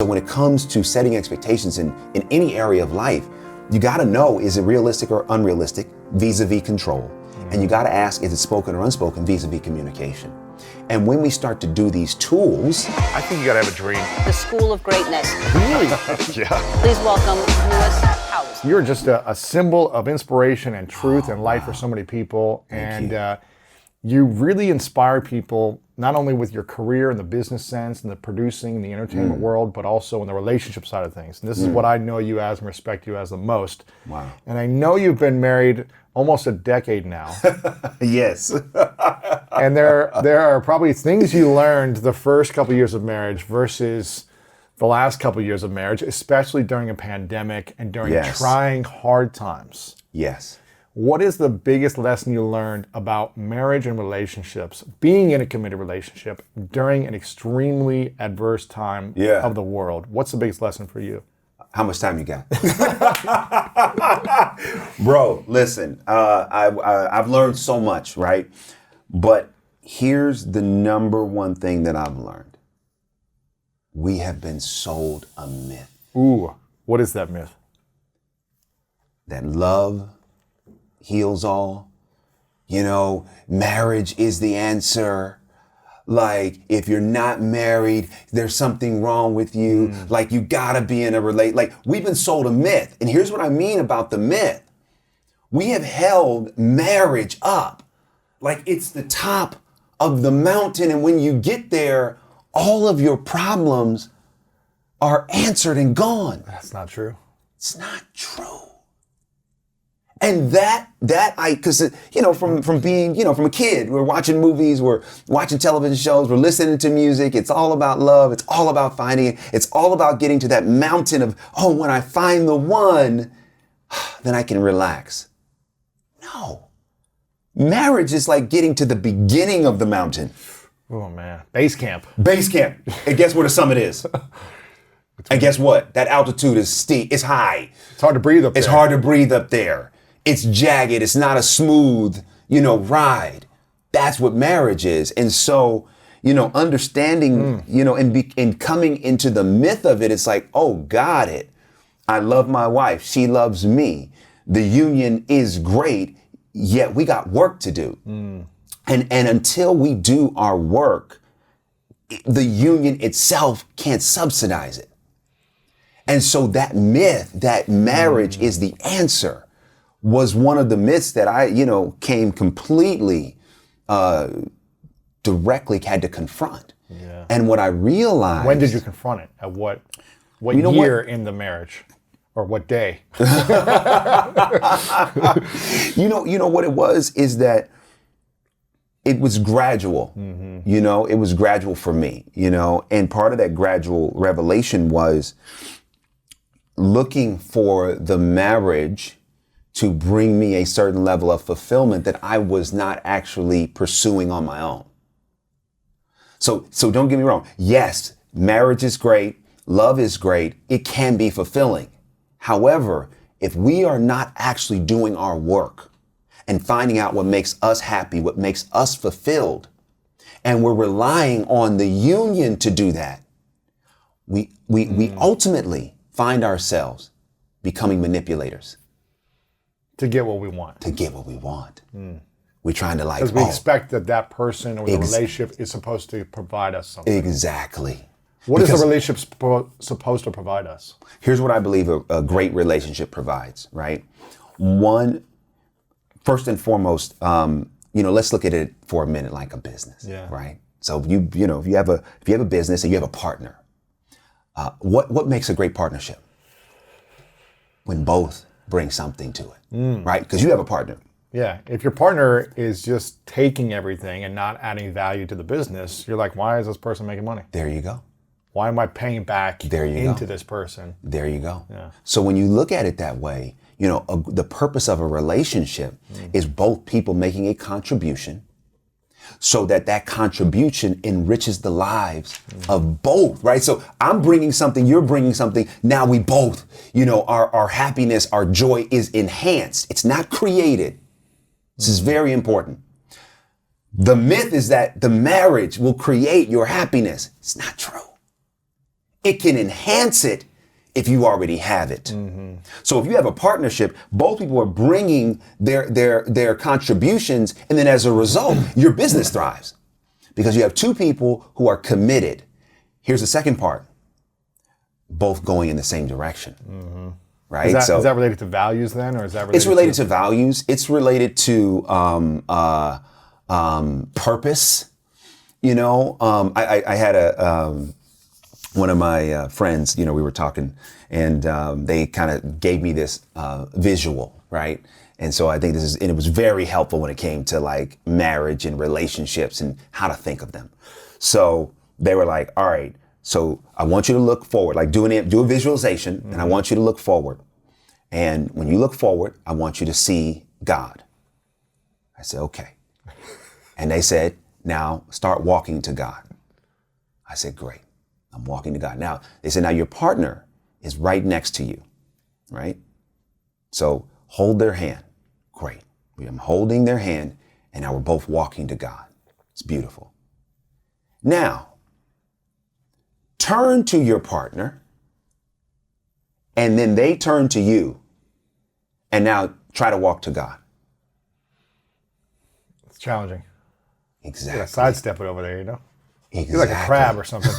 So when it comes to setting expectations in any area of life, you got to know, is it realistic or unrealistic vis-a-vis control? And you got to ask, is it spoken or unspoken vis-a-vis communication? And when we start to do these tools, I think you got to have a dream. The School of Greatness. Really? Yeah. Please welcome Lewis Howes. You're just a symbol of inspiration and truth and light for so many people. Thank you. You really inspire people, not only with your career in the business sense and the producing and the entertainment world, but also in the relationship side of things. And this is what I know you as and respect you as the most. Wow. And I know you've been married almost a decade now. yes. And there are probably things you learned the first couple years of marriage versus the last couple years of marriage, especially during a pandemic and during trying hard times. Yes. What is the biggest lesson you learned about marriage and relationships, being in a committed relationship during an extremely adverse time of the world? What's the biggest lesson for you? How much time you got? Bro, listen, I've learned so much, right? But here's the number one thing that I've learned. We have been sold a myth. Ooh, what is that myth? That love heals all. You know, marriage is the answer. Like, if you're not married, there's something wrong with you. Like, you gotta be in a Like, we've been sold a myth. And here's what I mean about the myth. We have held marriage up like it's the top of the mountain. And when you get there, all of your problems are answered and gone. That's not true. It's not true. And because, from being, from a kid, we're watching movies, we're watching television shows, we're listening to music. It's all about love. It's all about finding it. It's all about getting to that mountain of, when I find the one, then I can relax. No. Marriage is like getting to the beginning of the mountain. Oh, man. Base camp. Base camp. And guess where the summit is? And guess what? That altitude is steep. It's high. It's hard to breathe up there. It's hard to breathe up there. It's jagged. It's not a smooth, ride. That's what marriage is. And so, understanding, and coming into the myth of it, it's like, got it. I love my wife. She loves me. The union is great, yet we got work to do. And until we do our work, the union itself can't subsidize it. And so that myth that marriage is the answer was one of the myths that I, came completely, directly had to confront. Yeah. And what I realized... When did you confront it? At what year in the marriage? Or what day? You know what it was is that it was gradual. It was gradual for me, and part of that gradual revelation was looking for the marriage to bring me a certain level of fulfillment that I was not actually pursuing on my own. So don't get me wrong. Yes, marriage is great. Love is great. It can be fulfilling. However, if we are not actually doing our work and finding out what makes us happy, what makes us fulfilled, and we're relying on the union to do that, we ultimately find ourselves becoming manipulators. To get what we want. We're trying to because we expect that person or the relationship is supposed to provide us something. Exactly. What is the relationship supposed to provide us? Here's what I believe a great relationship provides, right? One, first and foremost, let's look at it for a minute like a business, right? So if you have a business and you have a partner, what makes a great partnership? When both bring something to it, right? Because you have a partner. Yeah, if your partner is just taking everything and not adding value to the business, you're like, why is this person making money? There you go. Why am I paying back into this person? There you go. Yeah. So when you look at it that way, the purpose of a relationship is both people making a contribution so that contribution enriches the lives of both, right? So I'm bringing something, you're bringing something. Now we both, our happiness, our joy is enhanced. It's not created. This is very important. The myth is that the marriage will create your happiness. It's not true. It can enhance it if you already have it. So if you have a partnership, both people are bringing their contributions, and then as a result, your business thrives because you have two people who are committed. Here's the second part: both going in the same direction. Right? Is that related to values then, or is that related? It's related to values. It's related to purpose. You know, I had one of my friends, you know, we were talking, and they kind of gave me this visual, right? And so I think and it was very helpful when it came to like marriage and relationships and how to think of them. So they were like, all right, so I want you to look forward, like do a visualization, and I want you to look forward. And when you look forward, I want you to see God. I said, okay. And they said, now start walking to God. I said, great. I'm walking to God. Now, they said, now your partner is right next to you, right? So hold their hand. Great. I'm holding their hand, and now we're both walking to God. It's beautiful. Now, turn to your partner, and then they turn to you, and now try to walk to God. It's challenging. Exactly. Yeah, sidestep it over there, you know? Exactly. You're like a crab or something.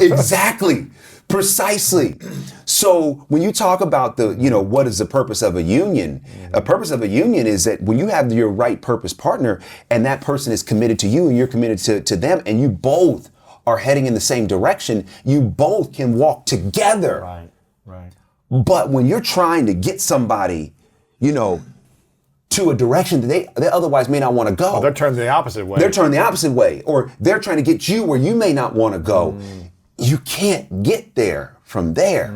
Exactly. Precisely. So when you talk about what is the purpose of a union? A purpose of a union is that when you have your right purpose partner and that person is committed to you and you're committed to them, and you both are heading in the same direction, you both can walk together. Right. But when you're trying to get somebody, to a direction that they otherwise may not want to go. Oh, they're turning the opposite way. They're turning the opposite way, or they're trying to get you where you may not want to go. You can't get there from there.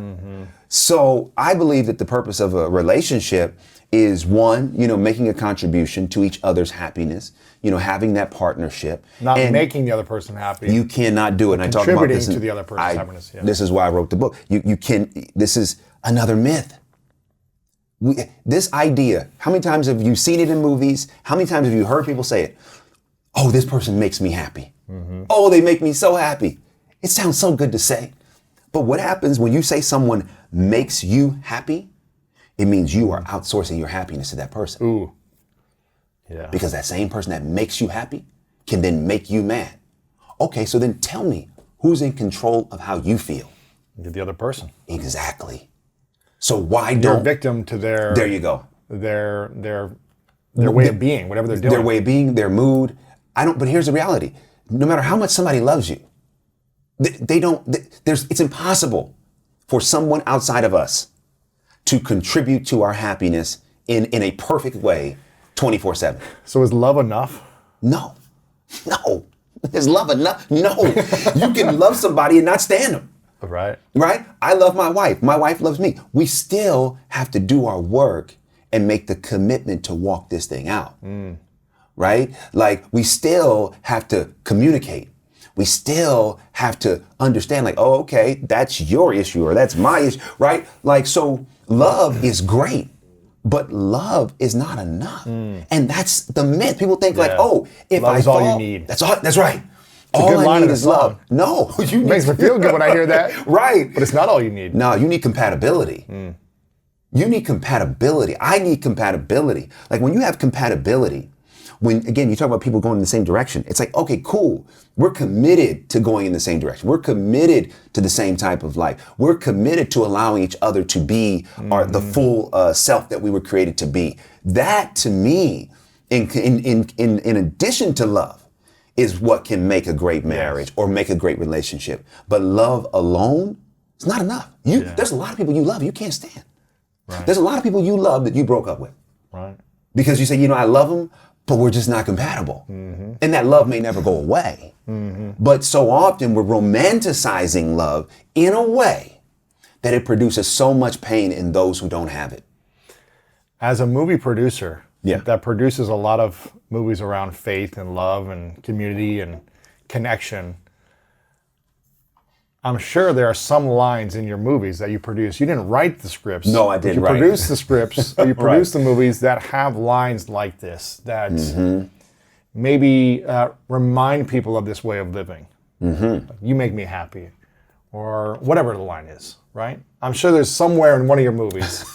So I believe that the purpose of a relationship is one, making a contribution to each other's happiness, having that partnership. Not making the other person happy. You cannot do it. And I talk about this. Contributing to the other person's happiness. Yeah. This is why I wrote the book. This is another myth. This idea, how many times have you seen it in movies? How many times have you heard people say it? Oh, this person makes me happy. Oh, they make me so happy. It sounds so good to say. But what happens when you say someone makes you happy? It means you are outsourcing your happiness to that person. Ooh. Yeah. Because that same person that makes you happy can then make you mad. Okay, so then tell me, who's in control of how you feel? The other person. Exactly. So why You're don't... a victim to their... There you go. Their way of being, whatever they're doing. Their way of being, their mood. But here's the reality. No matter how much somebody loves you, it's impossible for someone outside of us to contribute to our happiness in a perfect way 24/7. So is love enough? No. Is love enough? No. You can love somebody and not stand them. Right. I love my wife. My wife loves me. We still have to do our work and make the commitment to walk this thing out. Right? Like, we still have to communicate. We still have to understand, like, oh, okay, that's your issue or that's my issue, right? Like, so love is great, but love is not enough. And that's the myth. People think like, oh, if love I is fall, all you need. That's right. It's all a good I line need in is a love. song. No, It makes me feel good when I hear that. Right. But it's not all you need. No, you need compatibility. You need compatibility. I need compatibility. Like, when you have compatibility, again, you talk about people going in the same direction, it's like, okay, cool. We're committed to going in the same direction. We're committed to the same type of life. We're committed to allowing each other to be the full self that we were created to be. That, to me, in addition to love, is what can make a great marriage or make a great relationship. But love alone is not enough. There's a lot of people you love you can't stand. Right. There's a lot of people you love that you broke up with. Right. Because you say, I love them, but we're just not compatible. And that love may never go away. But so often we're romanticizing love in a way that it produces so much pain in those who don't have it. As a movie producer, Yeah. that produces a lot of movies around faith and love and community and connection. I'm sure there are some lines in your movies that you produce. You didn't write the scripts. No, I didn't write. write. You produce the scripts. You produce the movies that have lines like this that maybe remind people of this way of living. You make me happy. or whatever the line is, right? I'm sure there's somewhere in one of your movies.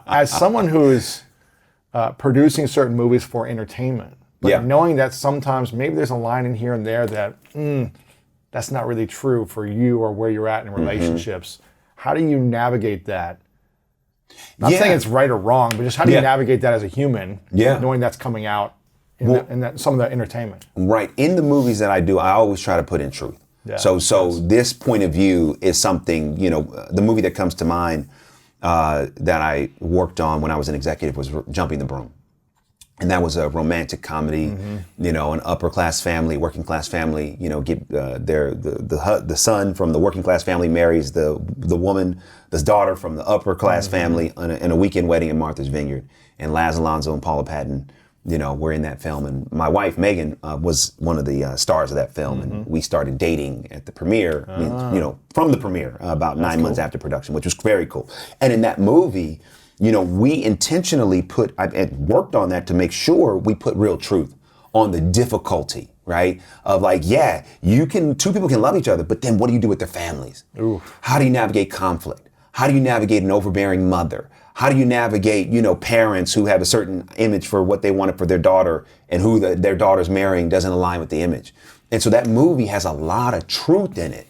As someone who's producing certain movies for entertainment, but knowing that sometimes maybe there's a line in here and there that that's not really true for you or where you're at in relationships. How do you navigate that? Not saying it's right or wrong, but just how do you navigate that as a human, knowing that's coming out in that, some of the entertainment? Right. In the movies that I do, I always try to put in truth. Yeah. So this point of view is something, the movie that comes to mind that I worked on when I was an executive was Jumping the Broom. And that was a romantic comedy, an upper class family, working class family, the son from the working class family marries the woman, the daughter from the upper class family in a weekend wedding in Martha's Vineyard. And Laz Alonso and Paula Patton, were in that film. And my wife, Meagan, was one of the stars of that film. And we started dating at the premiere, from the premiere, about 9 months after production, which was very cool. And in that movie, we intentionally worked on that to make sure we put real truth on the difficulty, right? Of two people can love each other, but then what do you do with their families? Ooh. How do you navigate conflict? How do you navigate an overbearing mother? How do you navigate, parents who have a certain image for what they wanted for their daughter and who their daughter's marrying doesn't align with the image? And so that movie has a lot of truth in it.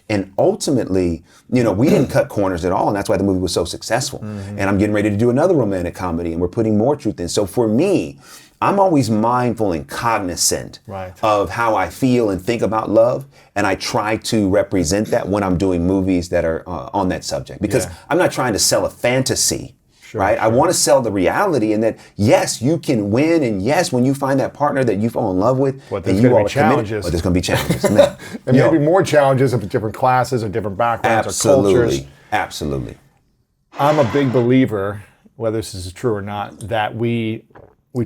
And ultimately, we didn't cut corners at all, and that's why the movie was so successful. And I'm getting ready to do another romantic comedy, and we're putting more truth in. So for me, I'm always mindful and cognizant of how I feel and think about love, and I try to represent that when I'm doing movies that are on that subject. Because I'm not trying to sell a fantasy. Right? I want to sell the reality, and that yes, you can win, and yes, when you find that partner that you fall in love with, and you are committed, but there's going to be challenges. And maybe more challenges of different classes or different backgrounds or cultures. Absolutely. I'm a big believer, whether this is true or not, that we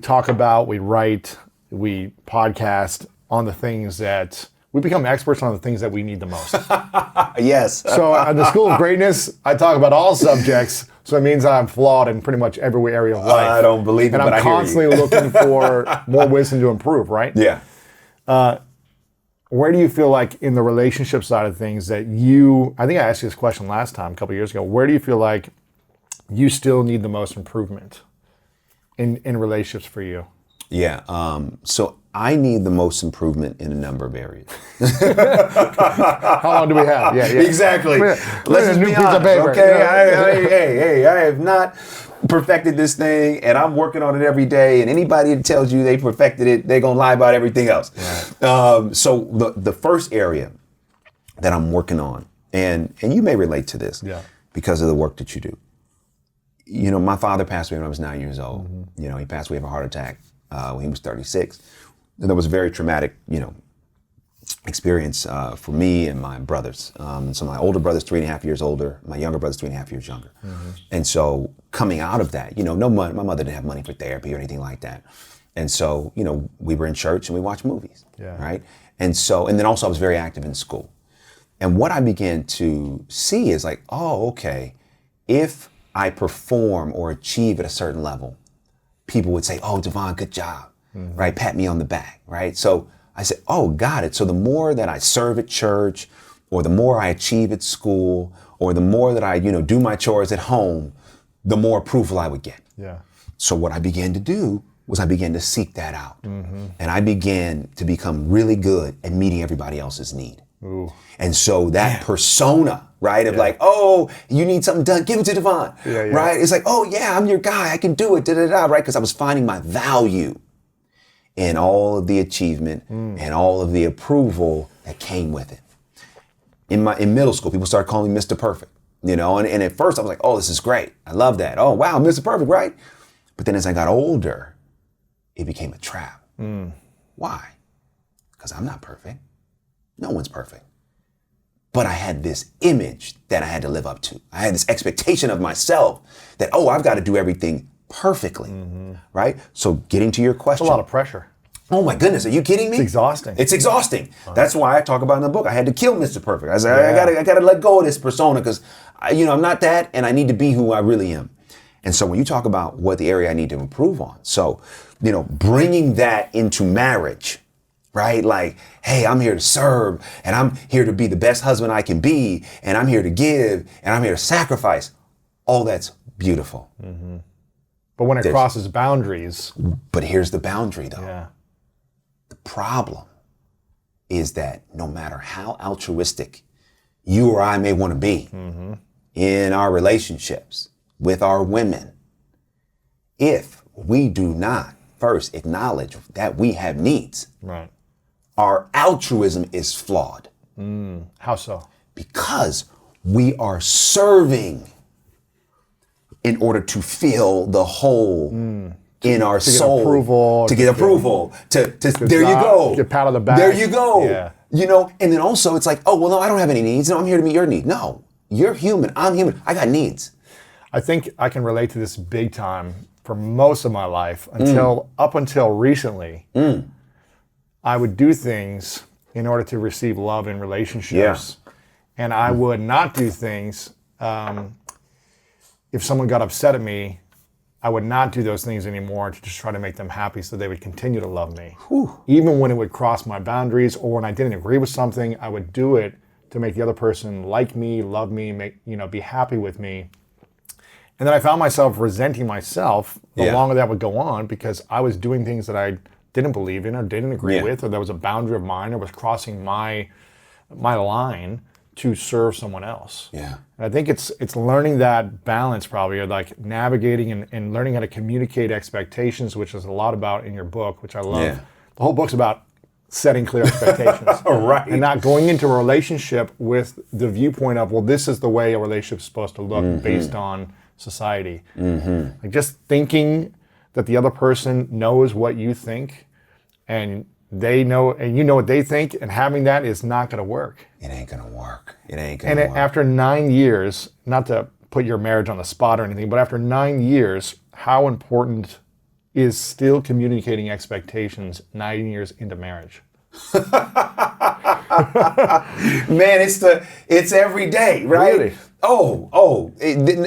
talk about, we write, we podcast on the things that we become experts on the things that we need the most. Yes. So at the School of Greatness, I talk about all subjects. So it means I'm flawed in pretty much every area of life. I don't believe it, but I'm constantly looking for more wisdom to improve, right? Yeah. Where do you feel like in the relationship side of things that I think I asked you this question last time, a couple of years ago, where do you feel like you still need the most improvement in relationships for you? Yeah. So I need the most improvement in a number of areas. How long do we have? Yeah. Exactly. Let's just be honest, okay? I have not perfected this thing, and I'm working on it every day, and anybody that tells you they perfected it, they're going to lie about everything else. Right. So the first area that I'm working on, and you may relate to this because of the work that you do. My father passed away when I was 9 years old. He passed away of a heart attack when he was 36. And that was a very traumatic, experience for me and my brothers. So my older brother's 3.5 years older. My younger brother's 3.5 years younger. And so coming out of that, no money. My mother didn't have money for therapy or anything like that. And so, we were in church and we watched movies, right? And then also I was very active in school. And what I began to see is okay, if I perform or achieve at a certain level, people would say, "Oh, DeVon, good job." Right? Pat me on the back, right? So I said, oh, got it. So the more that I serve at church, or the more I achieve at school, or the more that I, do my chores at home, the more approval I would get. Yeah. So what I began to do was I began to seek that out. And I began to become really good at meeting everybody else's need. Ooh. And so that persona, right, of oh, you need something done, give it to DeVon, right? It's oh yeah, I'm your guy, I can do it, right? Because I was finding my value in all of the achievement and all of the approval that came with it. In middle school, people started calling me Mr. Perfect, and at first I was oh, this is great. I love that. Oh, wow, Mr. Perfect, right? But then as I got older, it became a trap. Why? Because I'm not perfect. No one's perfect. But I had this image that I had to live up to. I had this expectation of myself that, I've got to do everything perfectly, right? So getting to your question. It's a lot of pressure. Oh my goodness, are you kidding me? It's exhausting. It's exhausting. That's why I talk about in the book, I had to kill Mr. Perfect. I said, I gotta let go of this persona because, I'm not that and I need to be who I really am. And so when you talk about what the area I need to improve on, so, bringing that into marriage right? Like, hey, I'm here to serve, and I'm here to be the best husband I can be, and I'm here to give, and I'm here to sacrifice. All that's beautiful. Mm-hmm. But when it crosses boundaries. But here's the boundary, though. Yeah. The problem is that no matter how altruistic you or I may want to be in our relationships with our women, if we do not first acknowledge that we have needs, right, our altruism is flawed. How so? Because we are serving in order to fill the hole in our soul. To get approval. There you go. Get pat on the back. There you go. Yeah. You know, and then also it's like, oh, well, no, I don't have any needs. No, I'm here to meet your need. No, you're human. I'm human. I got needs. I think I can relate to this big time for most of my life up until recently. I would do things in order to receive love in relationships. Yeah. And I would not do things if someone got upset at me. I would not do those things anymore to just try to make them happy so they would continue to love me. Whew. Even when it would cross my boundaries or when I didn't agree with something, I would do it to make the other person like me, love me, be happy with me. And then I found myself resenting myself the longer that would go on because I was doing things that I didn't believe in or didn't agree with, or there was a boundary of mine or was crossing my line to serve someone else. Yeah. And I think it's learning that balance probably, or like navigating and learning how to communicate expectations, which is a lot about in your book, which I love. Yeah. The whole book's about setting clear expectations. Right. And not going into a relationship with the viewpoint of, well, this is the way a relationship is supposed to look based on society. Like just thinking that the other person knows what you think and they know, and you know what they think, and having that is not going to work. It ain't going to work. It ain't going to work. And after 9 years, not to put your marriage on the spot or anything, but after 9 years, how important is still communicating expectations 9 years into marriage? Man, it's every day, right? Really?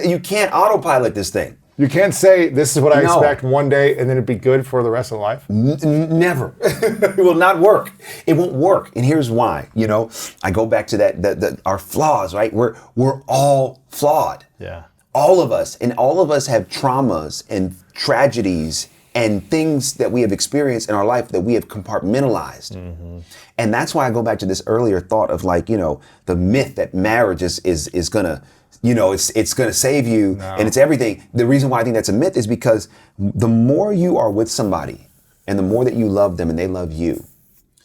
You can't autopilot this thing. You can't say, this is what I expect one day, and then it'd be good for the rest of life? Never. It will not work. It won't work. And here's why. You know, I go back to that our flaws, right? We're all flawed. Yeah. All of us. And all of us have traumas and tragedies and things that we have experienced in our life that we have compartmentalized. And that's why I go back to this earlier thought of like, you know, the myth that marriage is gonna, you know, it's gonna save you and it's everything. The reason why I think that's a myth is because the more you are with somebody and the more that you love them and they love you,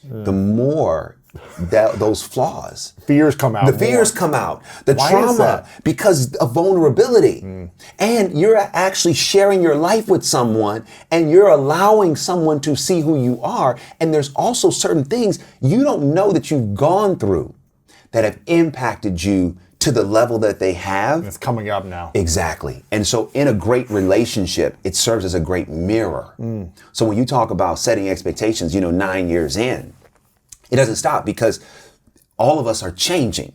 the more that those flaws. Fears come out. The fears come out. The Why trauma, is that? because of vulnerability. And you're actually sharing your life with someone and you're allowing someone to see who you are. And there's also certain things you don't know that you've gone through that have impacted you to the level that they have. It's coming up now. Exactly. And so in a great relationship, it serves as a great mirror. So when you talk about setting expectations, you know, 9 years in, it doesn't stop because all of us are changing.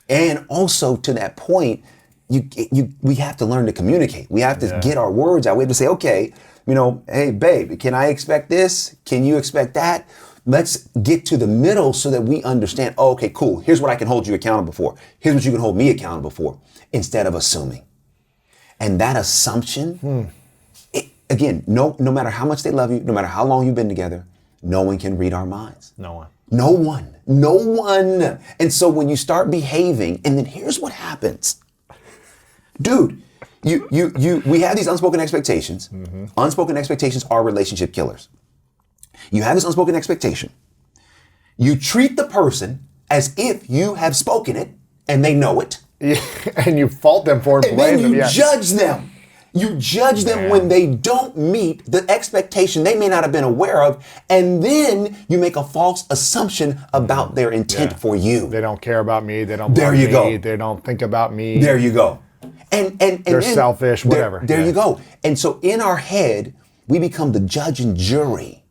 And also to that point, we have to learn to communicate. We have to get our words out. We have to say, okay, you know, hey, babe, can I expect this? Can you expect that? Let's get to the middle so that we understand, oh, okay, cool. Here's what I can hold you accountable for. Here's what you can hold me accountable for, instead of assuming. And that assumption, again, no matter how much they love you, no matter how long you've been together, no one can read our minds. No one. No one. No one. And so when you start behaving, and then here's what happens. Dude, we have these unspoken expectations. Unspoken expectations are relationship killers. You have this unspoken expectation. You treat the person as if you have spoken it and they know it. And you fault them for it. And then you judge them. You judge them when they don't meet the expectation they may not have been aware of, and then you make a false assumption about their intent for you. They don't care about me. They don't There love you me. go. They don't think about me. There you go. And they're selfish, whatever. There you go. And so in our head, we become the judge and jury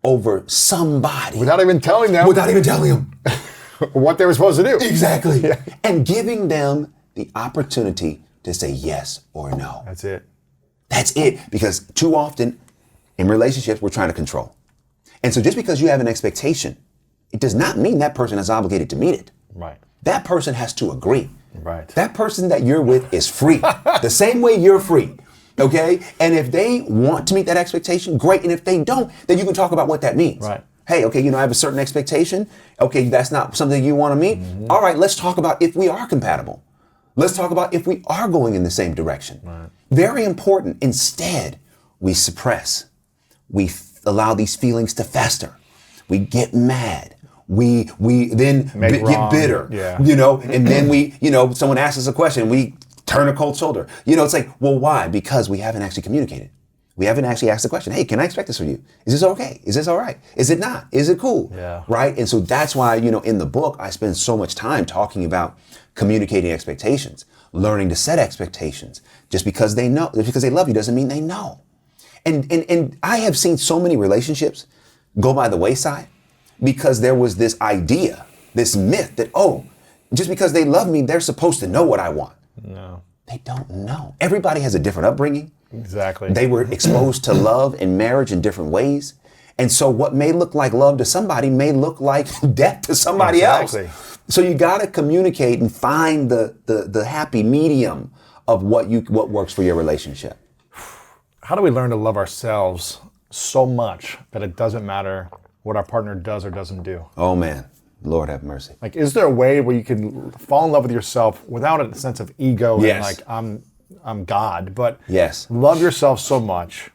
over somebody. Without even telling them. Without even telling them. What they were supposed to do. Exactly. And giving them the opportunity to say yes or no. That's it. That's it. Because too often in relationships, we're trying to control. And so just because you have an expectation, it does not mean that person is obligated to meet it. Right. That person has to agree. Right. That person that you're with is free. The same way you're free. Okay? And if they want to meet that expectation, great. And if they don't, then you can talk about what that means. Right. Hey, okay, I have a certain expectation. Okay, that's not something you want to meet. All right, let's talk about if we are compatible. Let's talk about if we are going in the same direction. Right. Very important. Instead, we suppress. We allow these feelings to fester. We get mad. We then get bitter. Yeah. And then we, someone asks us a question, we turn a cold shoulder. It's like, well, why? Because we haven't actually communicated. We haven't actually asked the question, hey, can I expect this from you? Is this okay? Is this all right? Is it not? Is it cool? Yeah. Right? And so that's why, in the book, I spend so much time talking about communicating expectations, learning to set expectations. Just because they love you doesn't mean they know. And I have seen so many relationships go by the wayside because there was this idea, this myth that, just because they love me, they're supposed to know what I want. No. They don't know. Everybody has a different upbringing. Exactly. They were exposed to love and marriage in different ways. And so what may look like love to somebody may look like death to somebody else. So you got to communicate and find the happy medium of what works for your relationship. How do we learn to love ourselves so much that it doesn't matter what our partner does or doesn't do? Oh man, Lord have mercy. Like, is there a way where you can fall in love with yourself without a sense of ego and like I'm God, but love yourself so much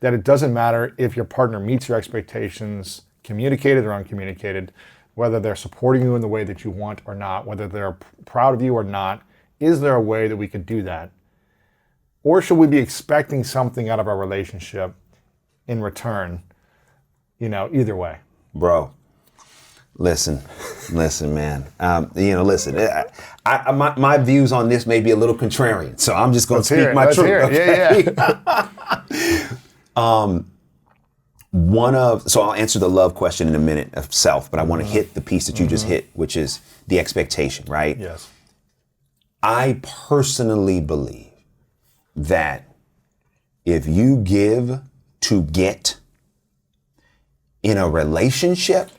that it doesn't matter if your partner meets your expectations, communicated or uncommunicated, whether they're supporting you in the way that you want or not, whether they're proud of you or not. Is there a way that we could do that? Or should we be expecting something out of our relationship in return? Either way. Bro, listen, man. Listen. My views on this may be a little contrarian, so I'm just going to speak my truth. Okay? Yeah. So I'll answer the love question in a minute of self, but I want to hit the piece that you just hit, which is the expectation, right? Yes. I personally believe that if you give to get in a relationship,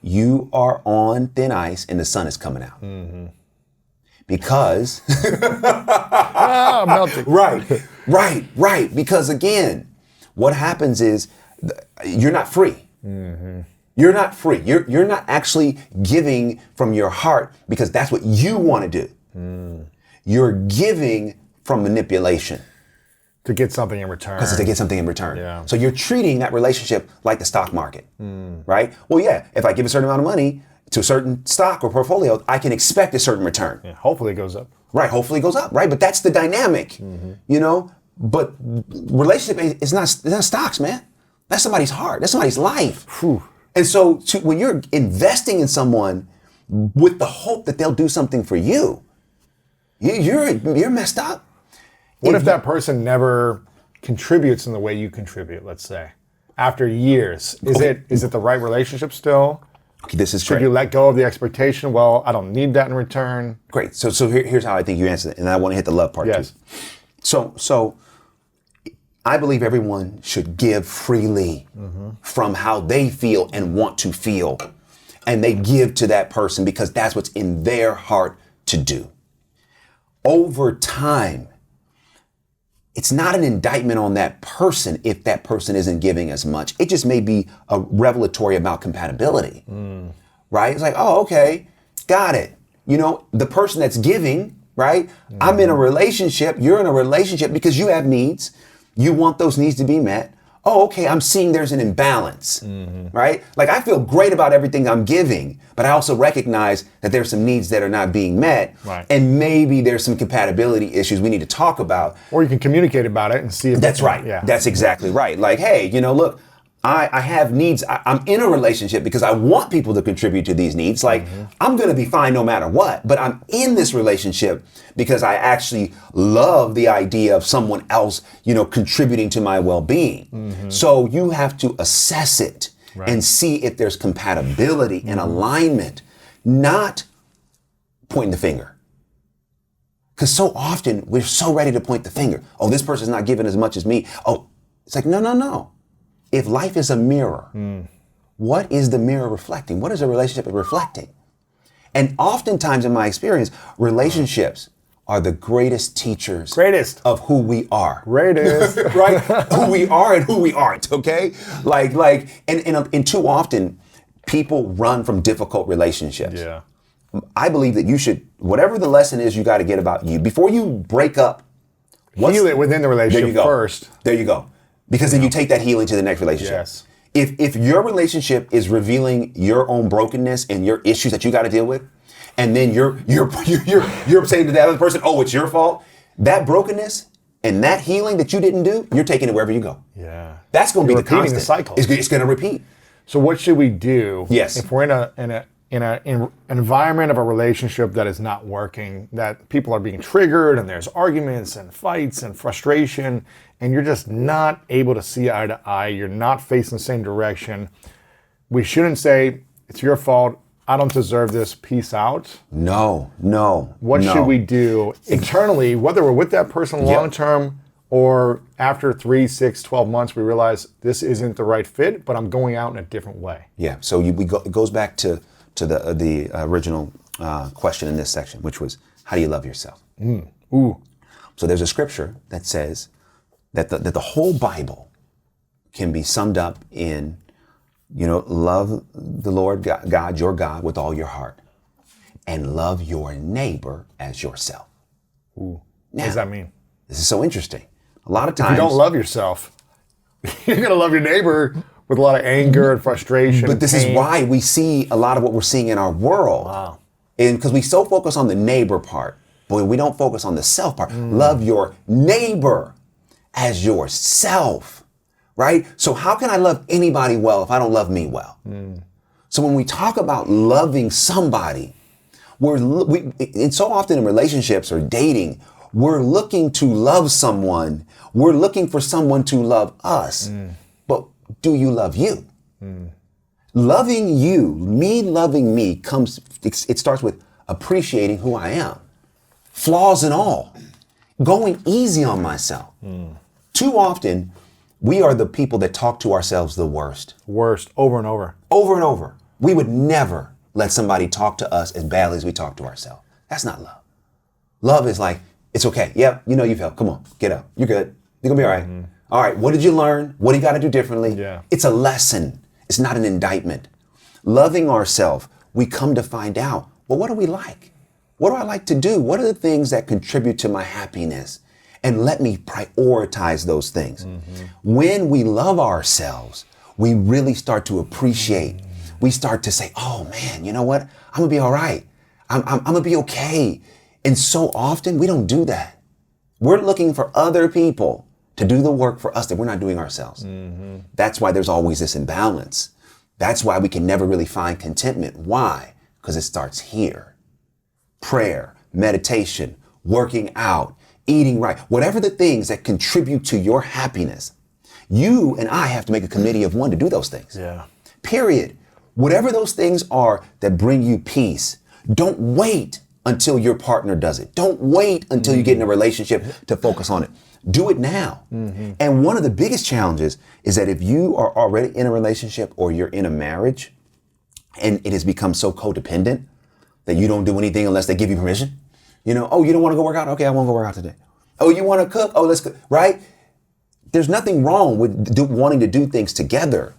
you are on thin ice and the sun is coming out. Because melting. Right. Because again, what happens is you're not free. You're not free. You're not actually giving from your heart because that's what you want to do. You're giving from manipulation. To get something in return. Because to get something in return. Yeah. So you're treating that relationship like the stock market, right? Well, yeah, if I give a certain amount of money to a certain stock or portfolio, I can expect a certain return. Yeah, hopefully it goes up. Right, hopefully it goes up, right? But that's the dynamic, But relationship it's not stocks, man. That's somebody's heart. That's somebody's life. Whew. And so when you're investing in someone with the hope that they'll do something for you, you're messed up. What if that person never contributes in the way you contribute, let's say? After years, is it the right relationship still? Okay, this is Should great. you let go of the expectation? Well, I don't need that in return. Great. So here's how I think you answer it, and I want to hit the love part too. So I believe everyone should give freely from how they feel and want to feel. And they give to that person because that's what's in their heart to do. Over time, it's not an indictment on that person if that person isn't giving as much. It just may be a revelatory about compatibility, right? It's like, oh, okay, got it. The person that's giving, right? I'm in a relationship, you're in a relationship because you have needs. You want those needs to be met. Oh, okay, I'm seeing there's an imbalance, right? Like I feel great about everything I'm giving, but I also recognize that there's some needs that are not being met. Right. And maybe there's some compatibility issues we need to talk about. Or you can communicate about it and see if that's right. Yeah. That's exactly right. Like, hey, look, I have needs. I'm in a relationship because I want people to contribute to these needs. Like, I'm going to be fine no matter what, but I'm in this relationship because I actually love the idea of someone else, contributing to my well-being. So you have to assess it and see if there's compatibility and alignment, not pointing the finger. Because so often we're so ready to point the finger. Oh, this person's not giving as much as me. Oh, it's like, no. if life is a mirror, what is the mirror reflecting? What is a relationship reflecting? And oftentimes in my experience, relationships are the greatest teachers of who we are. Greatest. Right? Who we are and who we aren't, okay? And too often, people run from difficult relationships. Yeah. I believe that you should, whatever the lesson is you got to get about you, before you break up, heal it within the relationship there you go. first. There you go. Because then you take that healing to the next relationship. Yes. If your relationship is revealing your own brokenness and your issues that you got to deal with, and then you're saying to the other person, oh, it's your fault, that brokenness and that healing that you didn't do, you're taking it wherever you go. Yeah. That's going to be the repeating constant. the cycle. It's going to repeat. So what should we do if we're in an environment of a relationship that is not working, that people are being triggered and there's arguments and fights and frustration, and you're just not able to see eye to eye, you're not facing the same direction? We shouldn't say, it's your fault, I don't deserve this, peace out. No. What should we do internally, whether we're with that person long term or after 3, 6, 12 months, we realize this isn't the right fit, but I'm going out in a different way? Yeah, so it goes back to the original question in this section, which was, how do you love yourself? Ooh. So there's a scripture that says that the whole Bible can be summed up in, love the Lord God, your God, with all your heart, and love your neighbor as yourself. Ooh. Now, what does that mean? This is so interesting. A lot of times, if you don't love yourself, you're going to love your neighbor with a lot of anger and frustration. But this is why we see a lot of what we're seeing in our world. Wow. And because we so focus on the neighbor part, but we don't focus on the self part. Love your neighbor as yourself, right? So how can I love anybody well if I don't love me well? So when we talk about loving somebody, and so often in relationships or dating, we're looking to love someone. We're looking for someone to love us. But do you love you? Loving you, me loving me, it starts with appreciating who I am. Flaws and all. Going easy on myself. Too often, we are the people that talk to ourselves the worst. Worst, over and over. Over and over. We would never let somebody talk to us as badly as we talk to ourselves. That's not love. Love is like, it's okay. Yep, you failed. Come on, get up. You're good. You're gonna be all right. All right, what did you learn? What do you gotta do differently? Yeah. It's a lesson. It's not an indictment. Loving ourselves, we come to find out, well, what do we like? What do I like to do? What are the things that contribute to my happiness? And let me prioritize those things. When we love ourselves, we really start to appreciate. We start to say, oh man, you know what? I'm gonna be all right. I'm gonna be okay. And so often we don't do that. We're looking for other people to do the work for us that we're not doing ourselves. That's why there's always this imbalance. That's why we can never really find contentment. Why? Because it starts here. Prayer, meditation, working out, eating right, whatever the things that contribute to your happiness, you and I have to make a committee of one to do those things. Yeah. Period. Whatever those things are that bring you peace, don't wait until your partner does it. Don't wait until you get in a relationship to focus on it. Do it now. And one of the biggest challenges is that if you are already in a relationship or you're in a marriage and it has become so codependent that you don't do anything unless they give you permission. Oh, you don't want to go work out? Okay, I won't go work out today. Oh, you want to cook? Oh, let's cook, right? There's nothing wrong with wanting to do things together.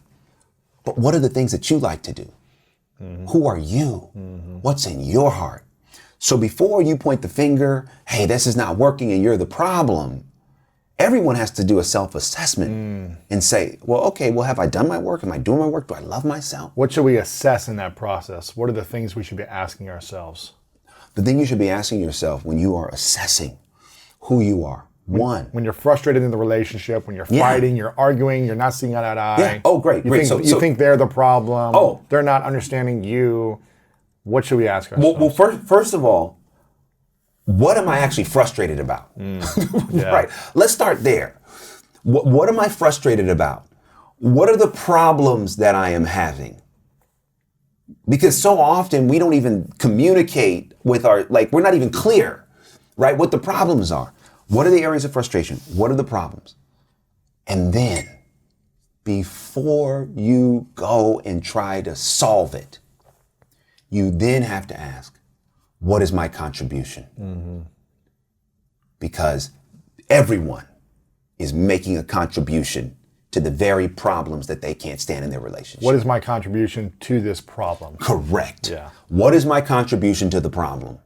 But what are the things that you like to do? Who are you? What's in your heart? So before you point the finger, hey, this is not working and you're the problem, everyone has to do a self-assessment and say, well, okay, well, have I done my work? Am I doing my work? Do I love myself? What should we assess in that process? What are the things we should be asking ourselves? The thing you should be asking yourself when you are assessing who you are, when you're frustrated in the relationship, when you're fighting, you're arguing, you're not seeing eye to eye. Yeah. Oh, great. You think they're the problem. Oh. They're not understanding you. What should we ask ourselves? Well, first of all, what am I actually frustrated about? Right. Let's start there. What am I frustrated about? What are the problems that I am having? Because so often we don't even communicate with we're not even clear, right? What the problems are. What are the areas of frustration? What are the problems? And then before you go and try to solve it, you then have to ask, what is my contribution? Because everyone is making a contribution to the very problems that they can't stand in their relationship. What is my contribution to this problem? Correct. Yeah. What is my contribution to the problem?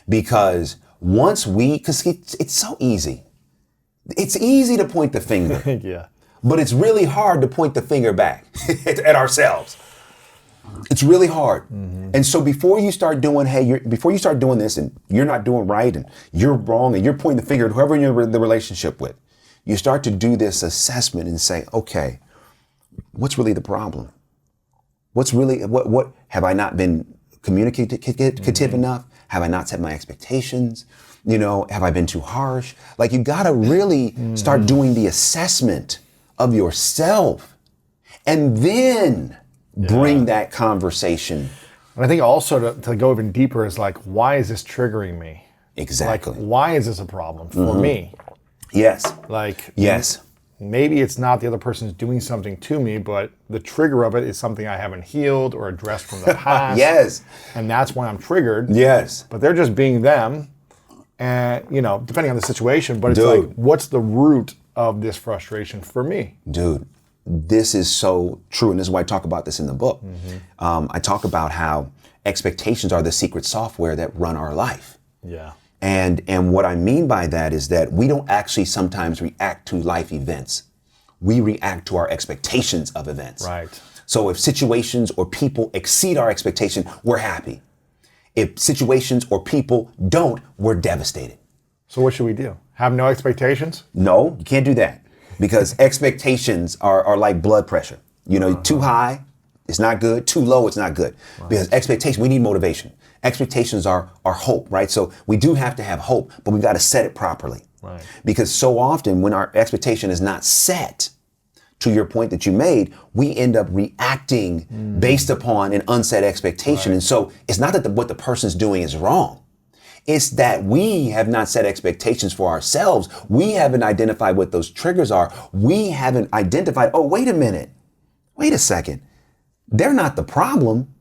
Because because it's so easy. It's easy to point the finger. Yeah. But it's really hard to point the finger back at ourselves. It's really hard. And so before you start doing, before you start doing this and you're not doing right and you're wrong and you're pointing the finger at whoever you're in the relationship with, you start to do this assessment and say, okay, what's really the problem? What's really, what have I not been communicative enough? Have I not set my expectations? Have I been too harsh? Like, you gotta really start doing the assessment of yourself and then bring that conversation. And I think also to go even deeper is like, why is this triggering me? Exactly. Like, why is this a problem for me? Yes. Like, yes. Maybe it's not the other person's doing something to me, but the trigger of it is something I haven't healed or addressed from the past. Yes. And that's why I'm triggered. Yes. But they're just being them. And, depending on the situation, but it's like, what's the root of this frustration for me? Dude, this is so true. And this is why I talk about this in the book. I talk about how expectations are the secret software that run our life. Yeah. And what I mean by that is that we don't actually sometimes react to life events. We react to our expectations of events. Right. So if situations or people exceed our expectation, we're happy. If situations or people don't, we're devastated. So what should we do? Have no expectations? No, you can't do that, because expectations are like blood pressure. Too high, it's not good. Too low, it's not good. Right. Because expectation, we need motivation. Expectations are hope, right? So we do have to have hope, but we've got to set it properly. Right. Because so often when our expectation is not set, to your point that you made, we end up reacting based upon an unset expectation. Right. And so it's not that what the person's doing is wrong. It's that we have not set expectations for ourselves. We haven't identified what those triggers are. We haven't identified, oh, wait a minute. Wait a second. They're not the problem.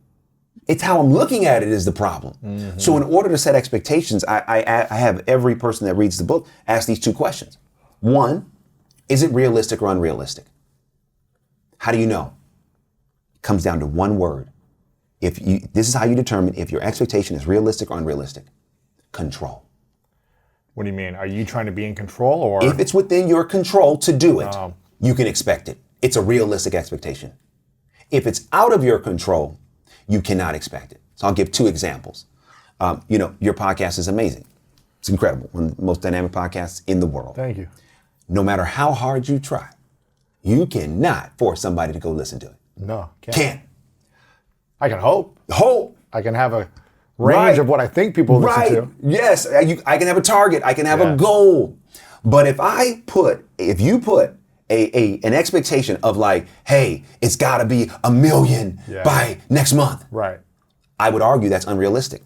It's how I'm looking at it is the problem. So in order to set expectations, I have every person that reads the book ask these two questions. One, is it realistic or unrealistic? How do you know? It comes down to one word. This is how you determine if your expectation is realistic or unrealistic. Control. What do you mean? Are you trying to be in control, or? If it's within your control to do it, you can expect it. It's a realistic expectation. If it's out of your control, you cannot expect it. So I'll give two examples. Your podcast is amazing. It's incredible. One of the most dynamic podcasts in the world. Thank you. No matter how hard you try, you cannot force somebody to go listen to it. No, Can't. I can hope. Hope. I can have a range of what I think people listen to. Yes, I can have a target. I can have a goal. But if you put an expectation of like, hey, it's got to be 1 million by next month. Right. I would argue that's unrealistic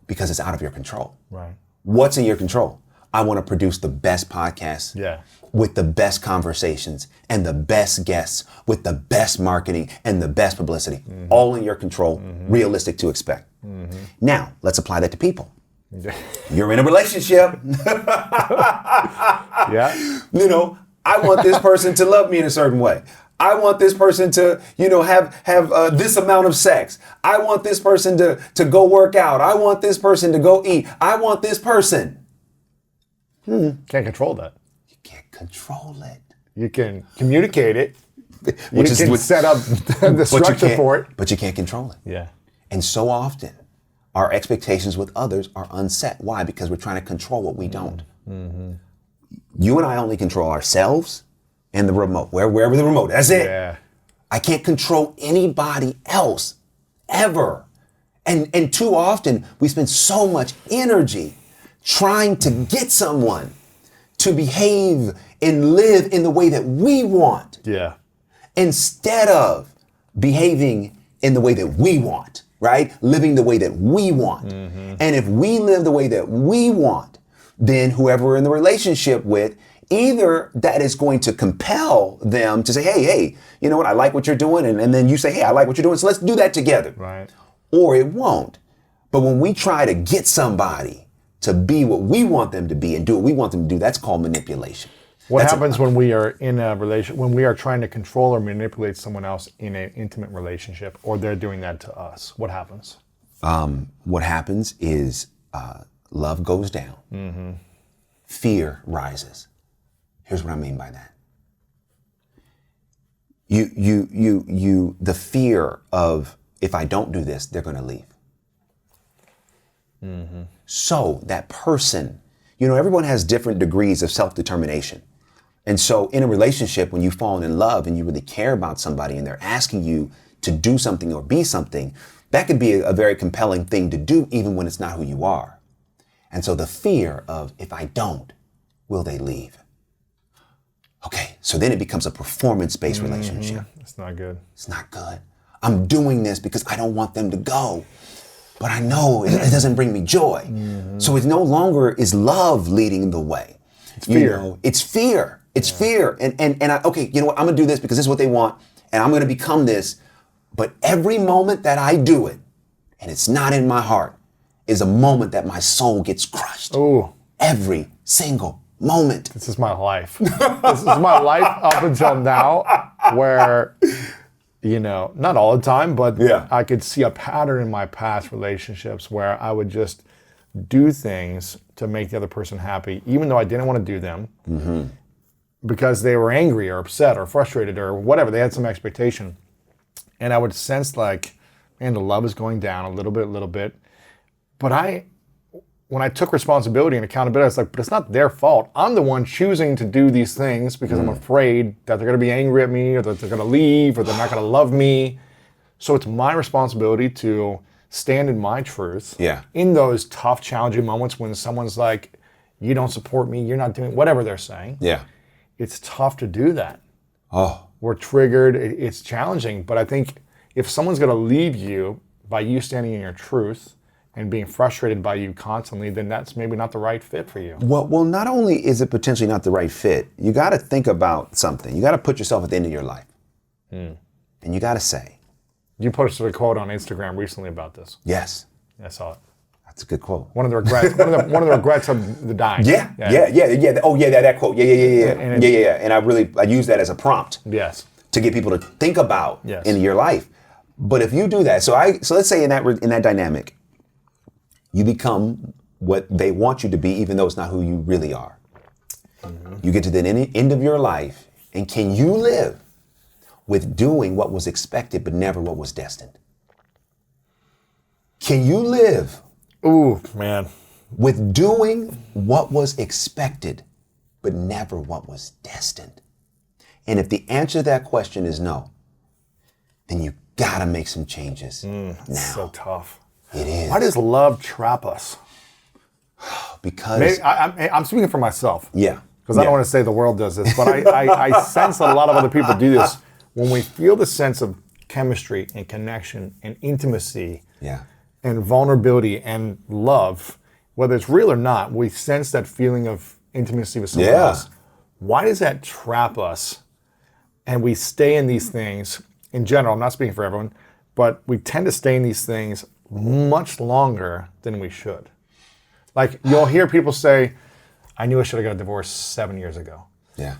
because it's out of your control. Right. What's in your control? I want to produce the best podcast with the best conversations and the best guests with the best marketing and the best publicity. All in your control, realistic to expect. Now, let's apply that to people. You're in a relationship. I want this person to love me in a certain way. I want this person to, have this amount of sex. I want this person to go work out. I want this person to go eat. I want this person. Can't control that. You can't control it. You can communicate it. You can set up the structure for it. But you can't control it. Yeah. And so often, our expectations with others are unset. Why? Because we're trying to control what we don't. You and I only control ourselves and the remote, wherever the remote, that's it. Yeah. I can't control anybody else, ever. And too often, we spend so much energy trying to get someone to behave and live in the way that we want. Yeah. Instead of behaving in the way that we want, right? Living the way that we want. And if we live the way that we want, then whoever we're in the relationship with Either that is going to compel them to say, hey, you know what, I like what you're doing. And then you say, hey, I like what you're doing, so let's do that together. Right. Or it won't. But when we try to get somebody to be what we want them to be and do what we want them to do, that's called manipulation. What happens when we are in a relation, when we are trying to control or manipulate someone else in an intimate relationship, or they're doing that to us? What happens? What happens is love goes down. Mm-hmm. Fear rises. Here's what I mean by that. The fear of, if I don't do this, they're going to leave. Mm-hmm. So that person, everyone has different degrees of self-determination. And so in a relationship, when you've fallen in love and you really care about somebody and they're asking you to do something or be something, that could be a very compelling thing to do, even when it's not who you are. And so the fear of, if I don't, will they leave? Okay, so then it becomes a performance-based relationship. It's not good. It's not good. I'm doing this because I don't want them to go, but I know it doesn't bring me joy. Mm-hmm. So it no longer is love leading the way. It's fear. It's fear. It's fear. And okay, you know what? I'm gonna do this because this is what they want, and I'm gonna become this. But every moment that I do it, and it's not in my heart, is a moment that my soul gets crushed. Ooh. Every single moment. This is my life. This is my life up until now, where, not all the time, but I could see a pattern in my past relationships where I would just do things to make the other person happy, even though I didn't want to do them, because they were angry or upset or frustrated or whatever. They had some expectation. And I would sense like, man, the love is going down a little bit. But when I took responsibility and accountability, I was like, but it's not their fault. I'm the one choosing to do these things because I'm afraid that they're going to be angry at me, or that they're going to leave, or they're not going to love me. So it's my responsibility to stand in my truth in those tough, challenging moments when someone's like, you don't support me, you're not doing whatever they're saying. Yeah. It's tough to do that. Oh. We're triggered, it's challenging. But I think if someone's going to leave you by you standing in your truth and being frustrated by you constantly, then that's maybe not the right fit for you. Well, not only is it potentially not the right fit, you got to think about something. You got to put yourself at the end of your life. And you got to say. You posted a quote on Instagram recently about this. Yes. I saw it. That's a good quote. One of the regrets. one of the regrets of the dying. Yeah. Oh, yeah, that quote. Yeah. And I use that as a prompt. Yes. To get people to think about in your life. But if you do that, so let's say in that dynamic, you become what they want you to be, even though it's not who you really are. Mm-hmm. You get to the end of your life, and can you live with doing what was expected but never what was destined? Can you live? Ooh, man. With doing what was expected but never what was destined? And if the answer to that question is no, then you gotta make some changes now. So tough. It is. Why does love trap us? Because I'm speaking for myself. Yeah. Because I don't want to say the world does this, but I sense a lot of other people do this. When we feel the sense of chemistry and connection and intimacy and vulnerability and love, whether it's real or not, we sense that feeling of intimacy with someone else. Why does that trap us? And we stay in these things, in general, I'm not speaking for everyone, but we tend to stay in these things much longer than we should. Like, you'll hear people say, I knew I should have got a divorce 7 years ago. Yeah.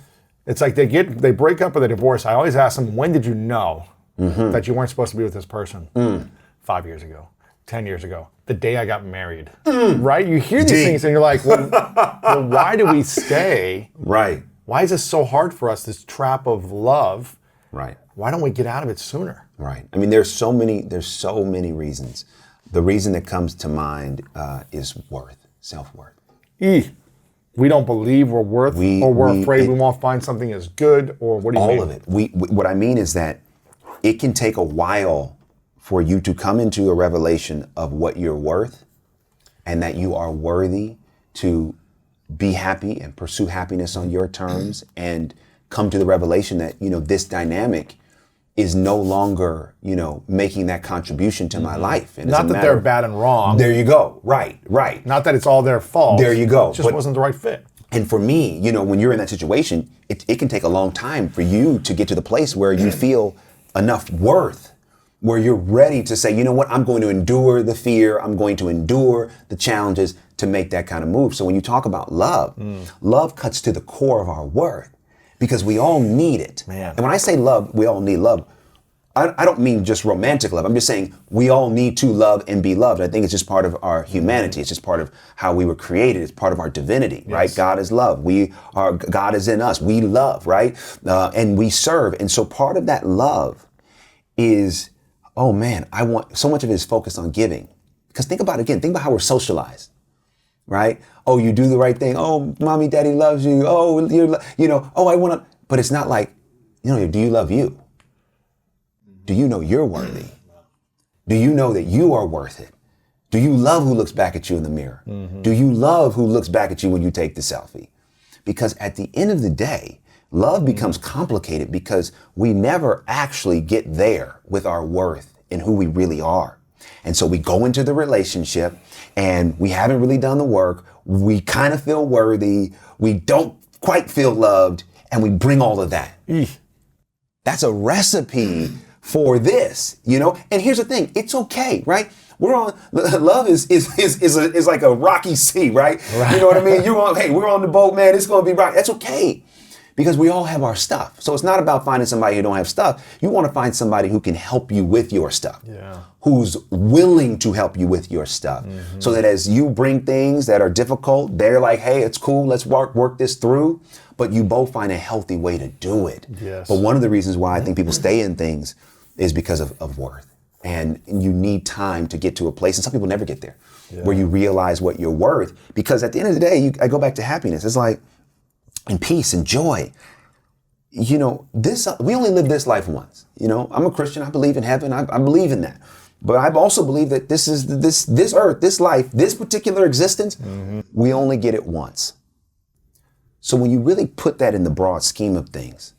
It's like they break up or they divorce. I always ask them, when did you know that you weren't supposed to be with this person? 5 years ago, 10 years ago, the day I got married. Right? You hear these things and you're like, well, why do we stay? Right. Why is this so hard for us, this trap of love? Right. Why don't we get out of it sooner? Right. I mean, there's so many reasons. The reason that comes to mind is worth, self-worth. We don't believe we're worth, or we're afraid we won't find something as good, or what do you mean? All of it. What I mean is that it can take a while for you to come into a revelation of what you're worth and that you are worthy to be happy and pursue happiness on your terms and come to the revelation that, this dynamic is no longer, making that contribution to my life. And not that they're bad and wrong. There you go. Right. Not that it's all their fault. There you go. It just wasn't the right fit. And for me, when you're in that situation, it can take a long time for you to get to the place where you feel enough worth, where you're ready to say, you know what, I'm going to endure the fear, I'm going to endure the challenges to make that kind of move. So when you talk about love, love cuts to the core of our worth because we all need it. Man. And when I say love, we all need love. I don't mean just romantic love. I'm just saying we all need to love and be loved. I think it's just part of our humanity. It's just part of how we were created. It's part of our divinity, right? God is love. God is in us. We love, right? And we serve. And so part of that love is, oh man, so much of it is focused on giving. Because think about how we're socialized, right? Oh, you do the right thing. Oh, mommy, daddy loves you. Oh, I want to, but it's not like, do you love you? Do you know you're worthy? Do you know that you are worth it? Do you love who looks back at you in the mirror? Do you love who looks back at you when you take the selfie? Because at the end of the day, love becomes complicated because we never actually get there with our worth and who we really are. And so we go into the relationship and we haven't really done the work. We kind of feel worthy. We don't quite feel loved. And we bring all of that. That's a recipe for this, And here's the thing, it's okay, right? Love is like a rocky sea, right? You know what I mean? We're on the boat, man, it's gonna be rocky. That's okay. Because we all have our stuff. So it's not about finding somebody who don't have stuff. You want to find somebody who can help you with your stuff. Yeah. Who's willing to help you with your stuff. So that as you bring things that are difficult, they're like, hey, it's cool, let's work this through. But you both find a healthy way to do it. Yes. But one of the reasons why I think people stay in things is because of worth. And you need time to get to a place, and some people never get there, where you realize what you're worth. Because at the end of the day, I go back to happiness. It's like, and peace and joy. We only live this life once. I'm a Christian. I believe in heaven. I believe in that. But I also believe that this earth, this life, this particular existence, we only get it once. So when you really put that in the broad scheme of things,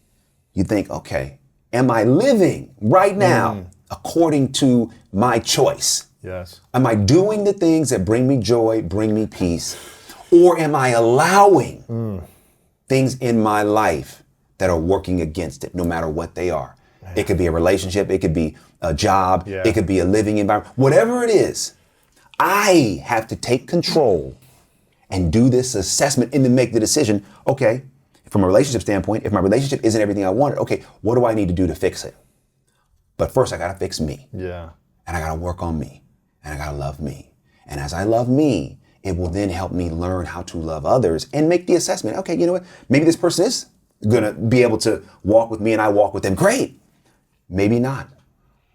you think, okay, am I living right now according to my choice? Yes. Am I doing the things that bring me joy, bring me peace? Or am I allowing things in my life that are working against it, no matter what they are? Man. It could be a relationship, it could be a job, it could be a living environment, whatever it is. I have to take control and do this assessment and then make the decision, okay, from a relationship standpoint, if my relationship isn't everything I wanted, okay, what do I need to do to fix it? But first I gotta fix me. Yeah. And I gotta work on me. And I gotta love me. And as I love me, it will then help me learn how to love others and make the assessment. Okay, you know what? Maybe this person is gonna be able to walk with me and I walk with them. Great. Maybe not.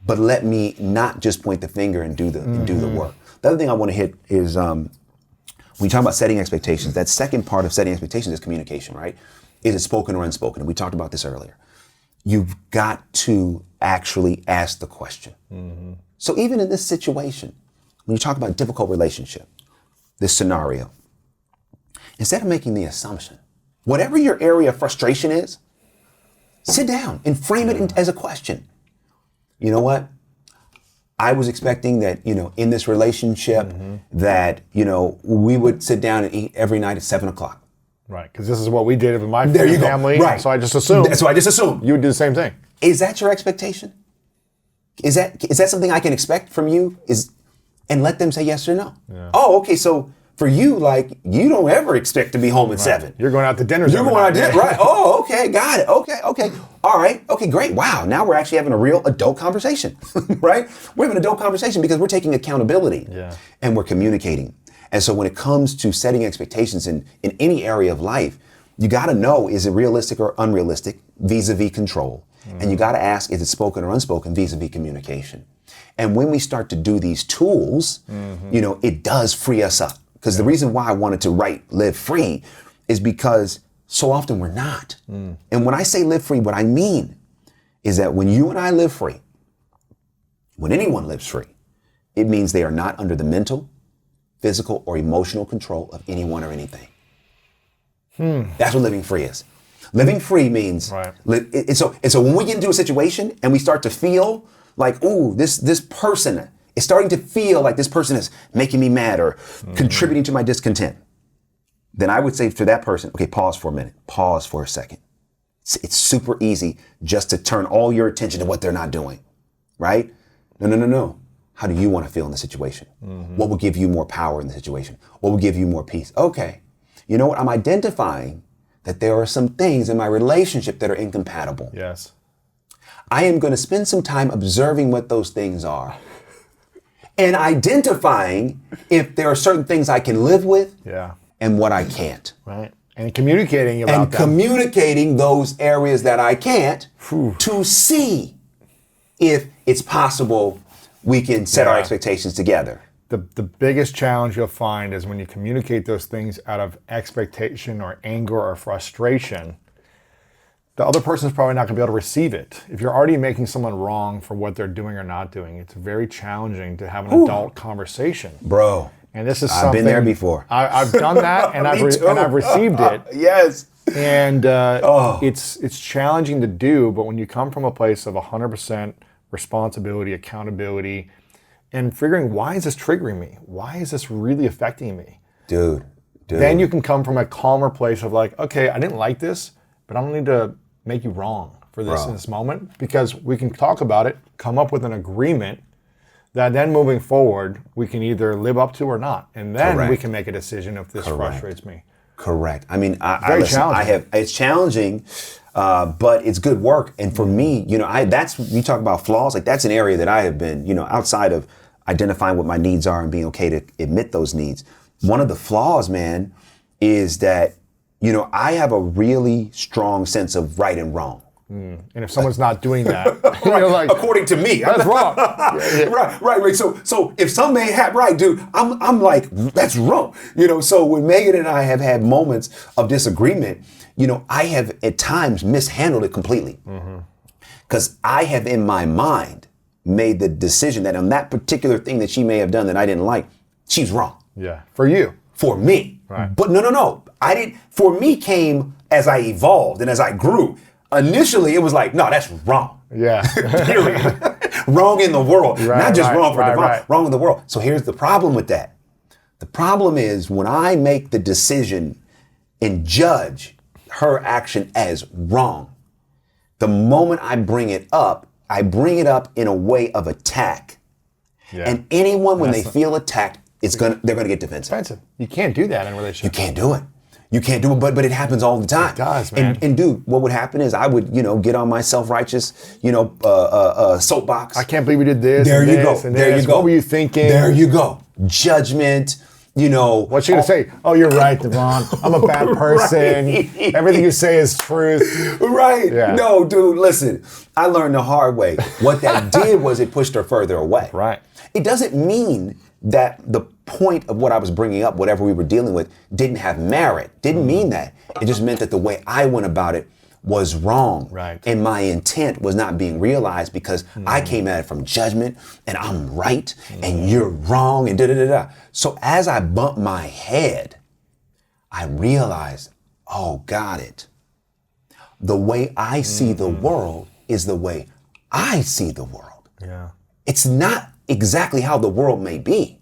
But let me not just point the finger and do the work. The other thing I want to hit is when you talk about setting expectations, that second part of setting expectations is communication, right? Is it spoken or unspoken? And we talked about this earlier. You've got to actually ask the question. So even in this situation, when you talk about difficult relationship, this scenario, instead of making the assumption, whatever your area of frustration is, sit down and frame it as a question. You know what? I was expecting that, in this relationship that, we would sit down and eat every night at 7:00. Right, because this is what we did with my family. Right. So I just assumed. So I just assumed. You would do the same thing. Is that your expectation? Is that something I can expect from you? And let them say yes or no. Yeah. Oh, okay, so for you, you don't ever expect to be home at 7. You're going out to dinner. You're going out to dinner, right? Oh, okay, got it. Okay. All right, okay, great. Wow, now we're actually having a real adult conversation, right? We're having an adult conversation because we're taking accountability and we're communicating. And so when it comes to setting expectations in any area of life, you got to know, is it realistic or unrealistic vis-a-vis control? And you got to ask, is it spoken or unspoken vis-a-vis communication? And when we start to do these tools, it does free us up. Because the reason why I wanted to write Live Free is because so often we're not. And when I say live free, what I mean is that when you and I live free, when anyone lives free, it means they are not under the mental, physical, or emotional control of anyone or anything. That's what living free is. Living free means, and so when we get into a situation and we start to feel like, ooh, this person is starting to feel like this person is making me mad or contributing to my discontent. then I would say to that person, okay, pause for a minute, pause for a second. It's super easy just to turn all your attention to what they're not doing, right? No. How do you want to feel in the situation? What will give you more power in the situation? What will give you more peace? Okay, you know what? I'm identifying that there are some things in my relationship that are incompatible. Yes. I am going to spend some time observing what those things are and identifying if there are certain things I can live with and what I can't. Right. And communicating about and communicating those areas that I can't to see if it's possible we can set our expectations together. The biggest challenge you'll find is when you communicate those things out of expectation or anger or frustration, the other person's probably not going to be able to receive it. If you're already making someone wrong for what they're doing or not doing, it's very challenging to have an adult conversation. Bro. And this is something I've been there before. I've done that, and I've received it. Yes. And it's challenging to do, but when you come from a place of 100% responsibility, accountability, and figuring, why is this triggering me? Why is this really affecting me? Dude. Then you can come from a calmer place of like, okay, I didn't like this, but I don't need to make you wrong for this in this moment, because we can talk about it, come up with an agreement that then moving forward, we can either live up to or not. And then we can make a decision if this frustrates me. Correct. I mean, challenging. It's challenging, but it's good work. And for me, you you talk about flaws, like that's an area that I have been, outside of identifying what my needs are and being okay to admit those needs. One of the flaws, man, is that, I have a really strong sense of right and wrong. And if someone's not doing that, you're like, according to me, that's wrong. Right. So if some may have right, dude, I'm like, that's wrong. So when Meagan and I have had moments of disagreement, I have at times mishandled it completely. Because I have in my mind made the decision that on that particular thing that she may have done that I didn't like, she's wrong. Yeah. For you. For me. Right. But no. I didn't. For me came as I evolved and as I grew. Initially, it was like, no, that's wrong. Yeah. Period. Wrong in the world. Not just wrong for DeVon. Wrong in the world. So here's the problem with that. The problem is when I make the decision and judge her action as wrong, the moment I bring it up in a way of attack. Yeah. And anyone, when they feel attacked, they're gonna get defensive. You can't do that in a relationship. You can't do it, but it happens all the time. It does, man. And dude, what would happen is I would, get on my self-righteous, soapbox. I can't believe we did this. There you go. There you go. What were you thinking? There you go. Judgment. What's she gonna say? Oh, you're right, DeVon. I'm a bad person. Right. Everything you say is truth. Right. Yeah. No, dude, listen. I learned the hard way. What that did was it pushed her further away. Right. It doesn't mean that the point of what I was bringing up, whatever we were dealing with, didn't have merit. Didn't mean that. It just meant that the way I went about it was wrong. Right. And my intent was not being realized because I came at it from judgment and I'm right and you're wrong and da-da-da-da. So as I bumped my head, I realized, oh, got it. The way I see the world is the way I see the world. Yeah. It's not exactly how the world may be.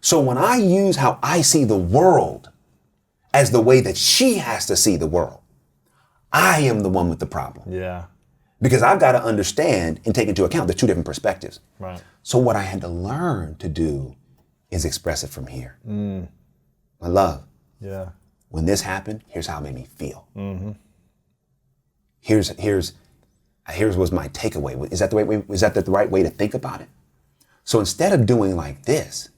So when I use how I see the world as the way that she has to see the world, I am the one with the problem. Yeah. Because I've got to understand and take into account the two different perspectives. Right. So what I had to learn to do is express it from here. My love. Yeah. When this happened, here's how it made me feel. Here's was my takeaway. Is that the right way to think about it? So instead of doing like this,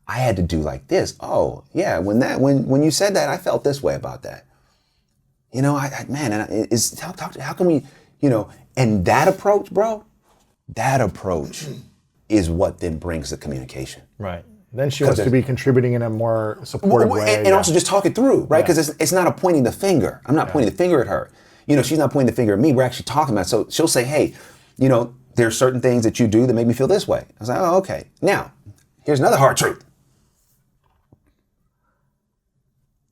I had to do like this. Oh yeah, when you said that, I felt this way about that. How can we, and that approach, bro, is what then brings the communication. Right. Then she wants to be contributing in a more supportive way. And also just talk it through, right? Because it's not a pointing the finger. I'm not pointing the finger at her. She's not pointing the finger at me. We're actually talking about it. So she'll say, hey, there's certain things that you do that make me feel this way. I was like, oh, okay. Now, here's another hard truth.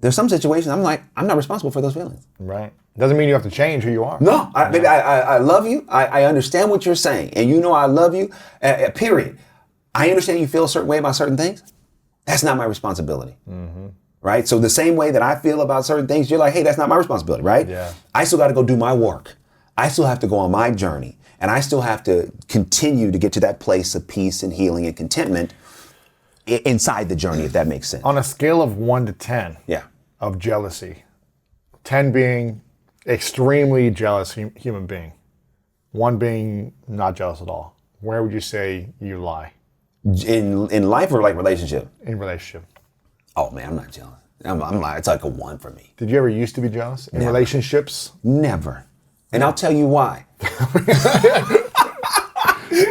There's some situations I'm like, I'm not responsible for those feelings. Right. Doesn't mean you have to change who you are. No, baby, I love you. I understand what you're saying. And I love you, period. I understand you feel a certain way about certain things. That's not my responsibility. right? So the same way that I feel about certain things, you're like, hey, that's not my responsibility, right? Yeah. I still got to go do my work. I still have to go on my journey, and I still have to continue to get to that place of peace and healing and contentment inside the journey, if that makes sense. On a scale of 1 to 10 Yeah. of jealousy, 10 being extremely jealous human being, 1 being not jealous at all, where would you say you lie In life or like relationship? in relationship? Oh man, I'm not jealous. I'm like, it's like a 1 for me. Did you ever used to be jealous in relationships? Never. And I'll tell you why.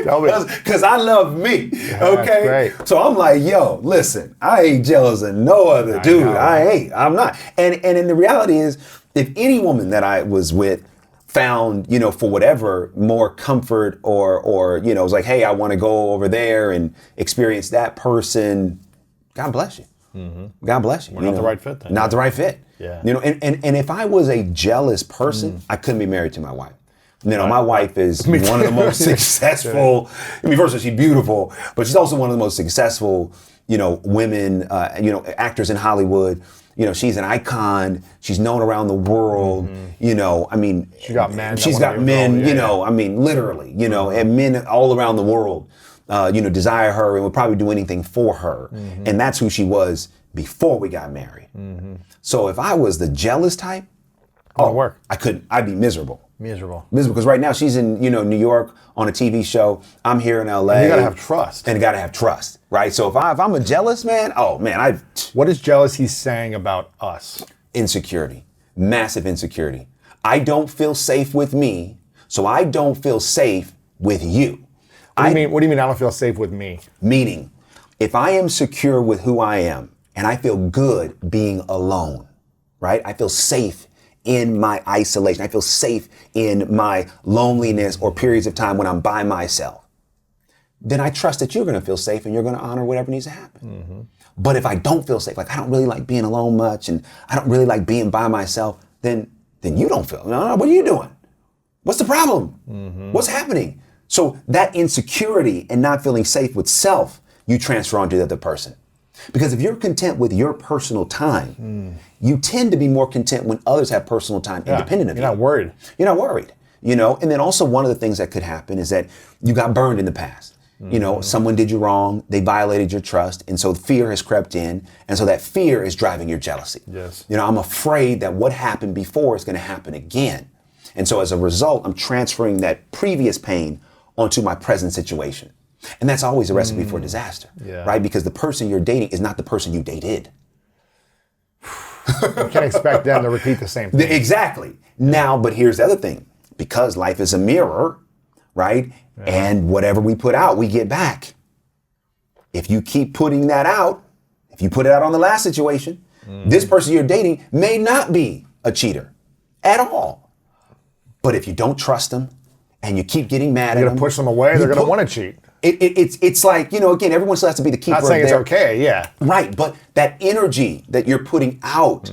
Tell me. Because I love me, okay? Great. So I'm like, yo, listen, I ain't jealous of no other dude. I'm not. And the reality is, if any woman that I was with found, for whatever, more comfort or was like, hey, I want to go over there and experience that person, God bless you. Mm-hmm. God bless you. We're not the right fit then. Not the right fit. Yeah. And if I was a jealous person, I couldn't be married to my wife. My wife is one of the most successful. I mean, first of all, she's beautiful, but she's also one of the most successful, women, actors in Hollywood. She's an icon. She's known around the world. I mean, she got men. She's got men. I mean, literally. And men all around the world, desire her and would probably do anything for her. And that's who she was before we got married. So if I was the jealous type, work. I couldn't. I'd be miserable. Miserable. Because right now she's in, New York on a TV show. I'm here in LA. And you gotta have trust. And you gotta have trust, right? So if I'm a jealous man, What is jealousy saying about us? Insecurity, massive insecurity. I don't feel safe with me, so I don't feel safe with you. What do you mean I don't feel safe with me? Meaning, if I am secure with who I am and I feel good being alone, right? I feel safe in my isolation. I feel safe in my loneliness or periods of time when I'm by myself. Then I trust that you're going to feel safe and you're going to honor whatever needs to happen. But if I don't feel safe, like I don't really like being alone much and I don't really like being by myself, then you don't feel, no, what are you doing? What's the problem? What's happening? So that insecurity and not feeling safe with self, you transfer onto the other person. Because if you're content with your personal time, you tend to be more content when others have personal time independent of you. You're not worried. You're not worried. And then also one of the things that could happen is that you got burned in the past. Someone did you wrong, they violated your trust, and so fear has crept in, and so that fear is driving your jealousy. Yes. I'm afraid that what happened before is going to happen again. And so as a result, I'm transferring that previous pain onto my present situation. And that's always a recipe for disaster, right? Because the person you're dating is not the person you dated. You can't expect them to repeat the same thing. Exactly. Now, but here's the other thing. Because life is a mirror, right? Yeah. And whatever we put out, we get back. If you keep putting that out, if you put it out on the last situation, this person you're dating may not be a cheater at all. But if you don't trust them and you keep getting mad at them. You're going to push them away, they're going to want to cheat. It's like, again, everyone still has to be the keeper. Not saying it's okay, yeah. Right, but that energy that you're putting out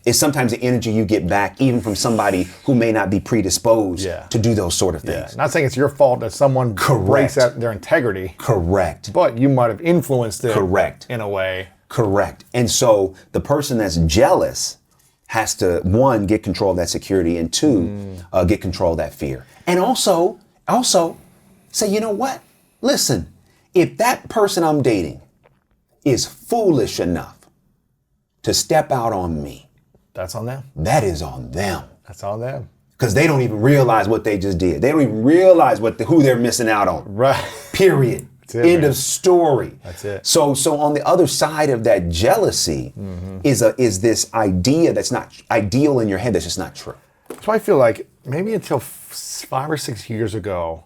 is sometimes the energy you get back, even from somebody who may not be predisposed to do those sort of things. Not saying it's your fault that someone breaks their integrity. Correct. But you might have influenced it. Correct. In a way. Correct. And so the person that's jealous has to, 1, get control of that security, and 2, get control of that fear. And also say, you know what? Listen, if that person I'm dating is foolish enough to step out on me, that's on them. That is on them. That's on them. Because they don't even realize what they just did. They don't even realize who they're missing out on. Right. Period. End of story. That's it. So on the other side of that jealousy is this idea that's not ideal in your head, that's just not true. So I feel like maybe until 5 or 6 years ago,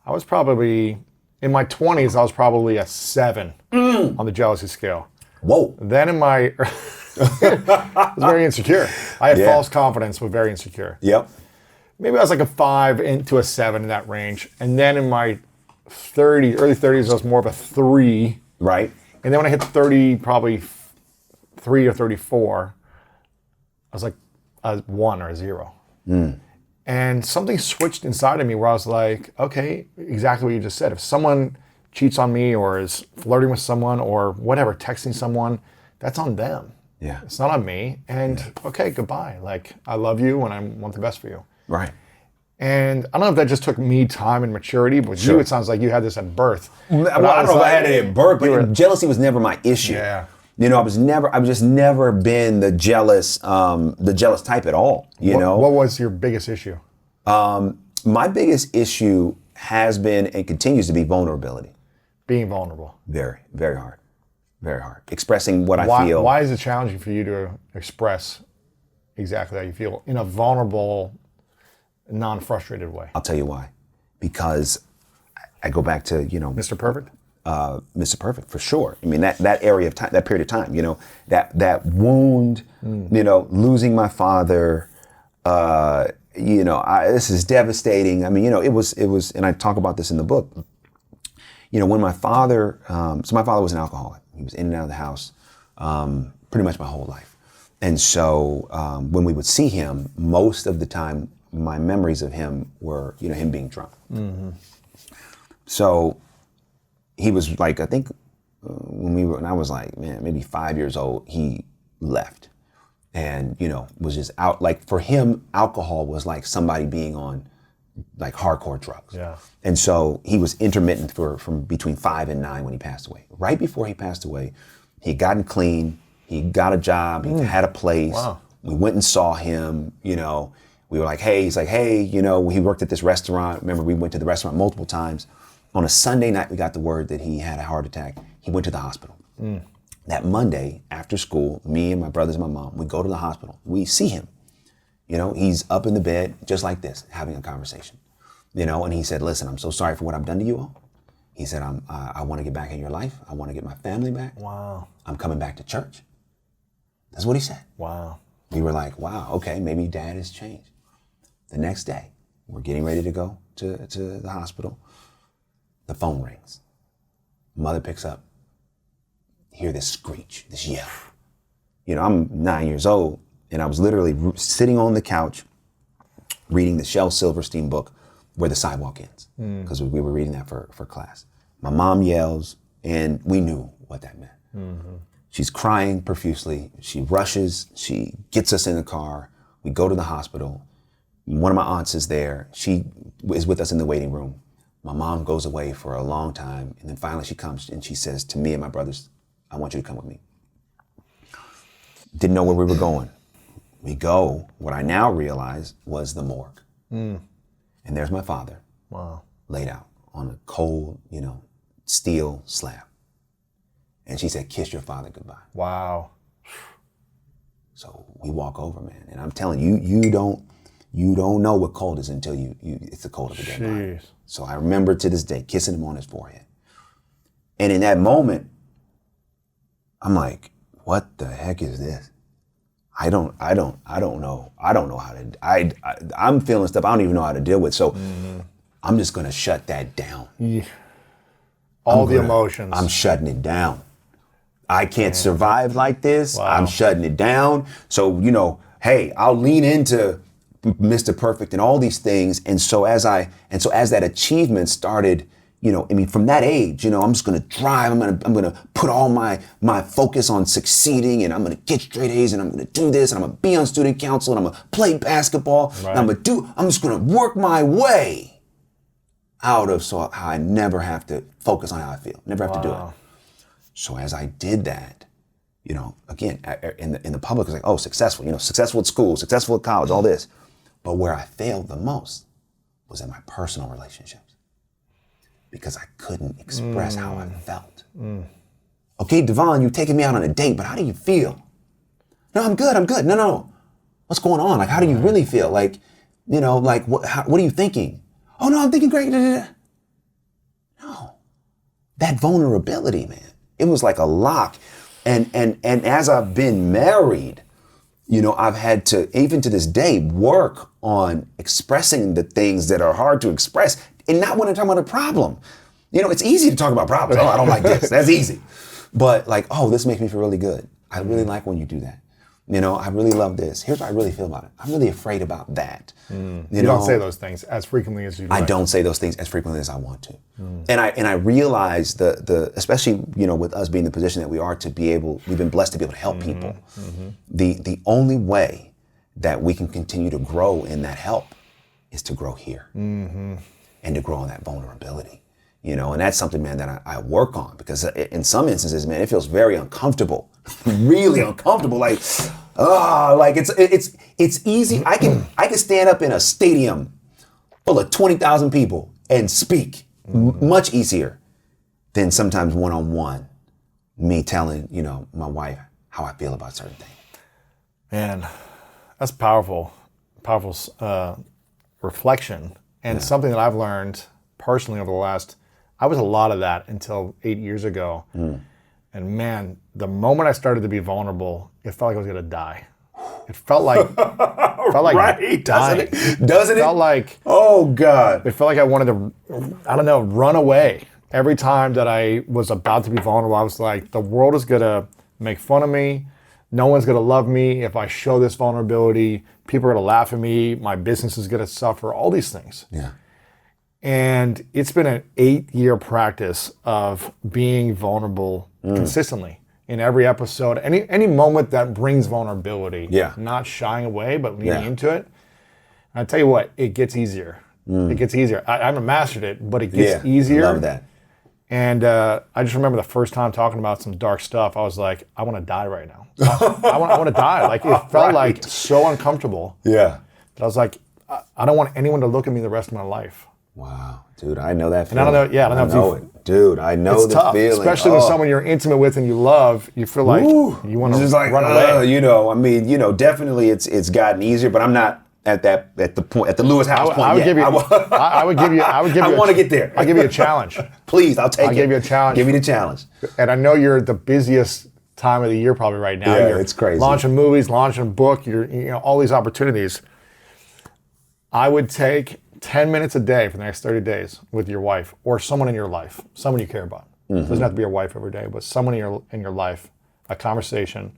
I was probably, in my 20s, I was probably a 7 on the jealousy scale. Whoa. Then in my, I was very insecure. I had false confidence, but very insecure. Yep. Maybe I was like a 5 into a 7 in that range. And then in my early 30s, I was more of a 3. Right. And then when I hit 30, probably 3 or 34, I was like a 1 or a 0. And something switched inside of me where I was like, okay, exactly what you just said. If someone cheats on me or is flirting with someone or whatever, texting someone, that's on them. Yeah. It's not on me. And okay, goodbye. Like, I love you and I want the best for you. Right. And I don't know if that just took me time and maturity, but with you, it sounds like you had this at birth. Well, I don't know if I had it at birth, but jealousy was never my issue. Yeah. You know, I've just never been the jealous type at all. What was your biggest issue? My biggest issue has been and continues to be vulnerability. Being vulnerable. Very, very hard. Very hard. Expressing what I feel. Why is it challenging for you to express exactly how you feel in a vulnerable, non-frustrated way? I'll tell you why. Because I go back to, Mr. Perfect? Mr. Perfect, for sure. I mean, that area of time, that period of time, that wound, losing my father, this is devastating. I mean, it was, and I talk about this in the book. When my father, so my father was an alcoholic. He was in and out of the house pretty much my whole life. And so when we would see him, most of the time, my memories of him were, him being drunk. Mm-hmm. So he was like, I think when I was like, maybe 5 years old, he left and, was just out. Like for him, alcohol was like somebody being on like hardcore drugs. Yeah. And so he was intermittent from between 5 and 9 when he passed away. Right before he passed away, he had gotten clean, he got a job, he had a place. Wow. We went and saw him, we were like, hey, he's like, hey, he worked at this restaurant. Remember, we went to the restaurant multiple times. On a Sunday night, we got the word that he had a heart attack. He went to the hospital. That Monday, after school, me and my brothers and my mom, we go to the hospital. We see him. He's up in the bed, just like this, having a conversation. And he said, listen, I'm so sorry for what I've done to you all. He said, I want to get back in your life. I want to get my family back. Wow. I'm coming back to church. That's what he said. Wow. We were like, wow, okay, maybe dad has changed. The next day, we're getting ready to go to the hospital. The phone rings. Mother picks up. Hear this screech, this yell. I'm 9 years old, and I was literally sitting on the couch reading the Shel Silverstein book, Where the Sidewalk Ends, because we were reading that for class. My mom yells, and we knew what that meant. Mm-hmm. She's crying profusely. She rushes. She gets us in the car. We go to the hospital. One of my aunts is there. She is with us in the waiting room. My mom goes away for a long time, and then finally she comes and she says to me and my brothers, I want you to come with me. Didn't know where we were going. We go, what I now realize was the morgue. And there's my father. Wow. Laid out on a cold, steel slab. And she said, kiss your father goodbye. Wow. So we walk over, man, and I'm telling you, you don't know what cold is until it's the cold of a dead body. So I remember to this day kissing him on his forehead. And in that moment, I'm like, what the heck is this? I don't know. I don't know how to, I'm feeling stuff I don't even know how to deal with. So I'm just going to shut that down. Yeah. All the emotions. I'm shutting it down. I can't survive like this. Wow. I'm shutting it down. So, hey, I'll lean into Mr. Perfect and all these things. And so as that achievement started, from that age, I'm just gonna drive. I'm gonna put all my focus on succeeding, and I'm gonna get straight A's, and I'm gonna do this, and I'm gonna be on student council, and I'm gonna play basketball. Right. And I'm just gonna work my way out of how I never have to focus on how I feel, never have to do it. So as I did that, again, in the public, it's like, oh, successful, successful at school, successful at college, all this. But where I failed the most was in my personal relationships, because I couldn't express how I felt. Okay, DeVon, you've taken me out on a date, but how do you feel? No, I'm good. No. What's going on? Like, how do you really feel? Like, what are you thinking? Oh, no, I'm thinking great. No. That vulnerability, man, it was like a lock. And as I've been married, I've had to, even to this day, work on expressing the things that are hard to express, and not when I'm talking about a problem. It's easy to talk about problems. Oh, I don't like this. That's easy. But like, oh, this makes me feel really good. I really like when you do that. You know, I really love this. Here's what I really feel about it. I'm really afraid about that. You don't say those things as frequently as you like. I don't say those things as frequently as I want to. And I realize the especially, you know, with us being in the position that we are we've been blessed to be able to help people. The only way that we can continue to grow in that help is to grow here and to grow in that vulnerability. You know, and that's something, man, that I work on, because in some instances, man, it feels very uncomfortable, really uncomfortable. Like it's easy. I can stand up in a stadium full of 20,000 people and speak much easier than sometimes one-on-one me telling, you know, my wife how I feel about certain things. Man, that's powerful reflection, and something that I've learned personally over the last. I was a lot of that until 8 years ago. And man, the moment I started to be vulnerable, it felt like I was gonna die. It felt like Right, dying. Doesn't it? It felt like, oh God. it felt like I wanted to, I don't know, run away. Every time that I was about to be vulnerable, I was like, the world is gonna make fun of me. No one's gonna love me if I show this vulnerability. People are gonna laugh at me. My business is gonna suffer. All these things. Yeah. And it's been an 8-year practice of being vulnerable consistently in every episode. Any moment that brings vulnerability, not shying away, but leaning into it. And I tell you what, it gets easier. It gets easier. I haven't mastered it, but it gets easier. I love that. And I just remember the first time talking about some dark stuff, I was like, I want to die right now. I want to die. Like, it felt like so uncomfortable. Yeah. That I was like, I don't want anyone to look at me the rest of my life. Wow, dude, I know that feeling. And I don't know, I don't know if it. Dude, I know the tough, feeling. especially with someone you're intimate with and you love. You feel like you want to run away. You know, I mean, you know, definitely it's gotten easier, but I'm not at the Lewis House point I would yet. give you. I would give you. I want to get there. I'll give you a challenge. Please, I'll take it. I'll give you a challenge. Give me the challenge. And I know you're the busiest time of the year probably right now. Yeah, you're it's crazy. Launching movies, launching a book. You know, all these opportunities. I would take 10 minutes a day for the next 30 days with your wife or someone in your life, someone you care about. It doesn't have to be your wife every day, but someone in your life, a conversation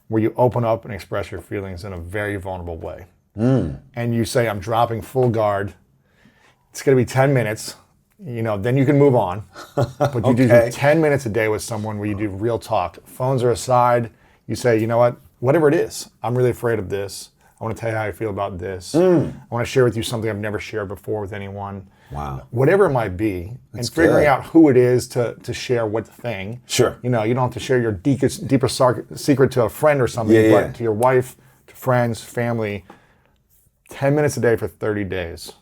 where you open up and express your feelings in a very vulnerable way. And you say, I'm dropping full guard. It's going to be 10 minutes. You know, then you can move on. But you do 10 minutes a day with someone where you do real talk. Phones are aside. You say, you know what, whatever it is, I'm really afraid of this. I want to tell you how I feel about this. I want to share with you something I've never shared before with anyone. Wow. Whatever it might be. And figuring out who it is to share what thing. Sure. You know, you don't have to share your deepest secret to a friend or something, but to your wife, to friends, family. 10 minutes a day for 30 days.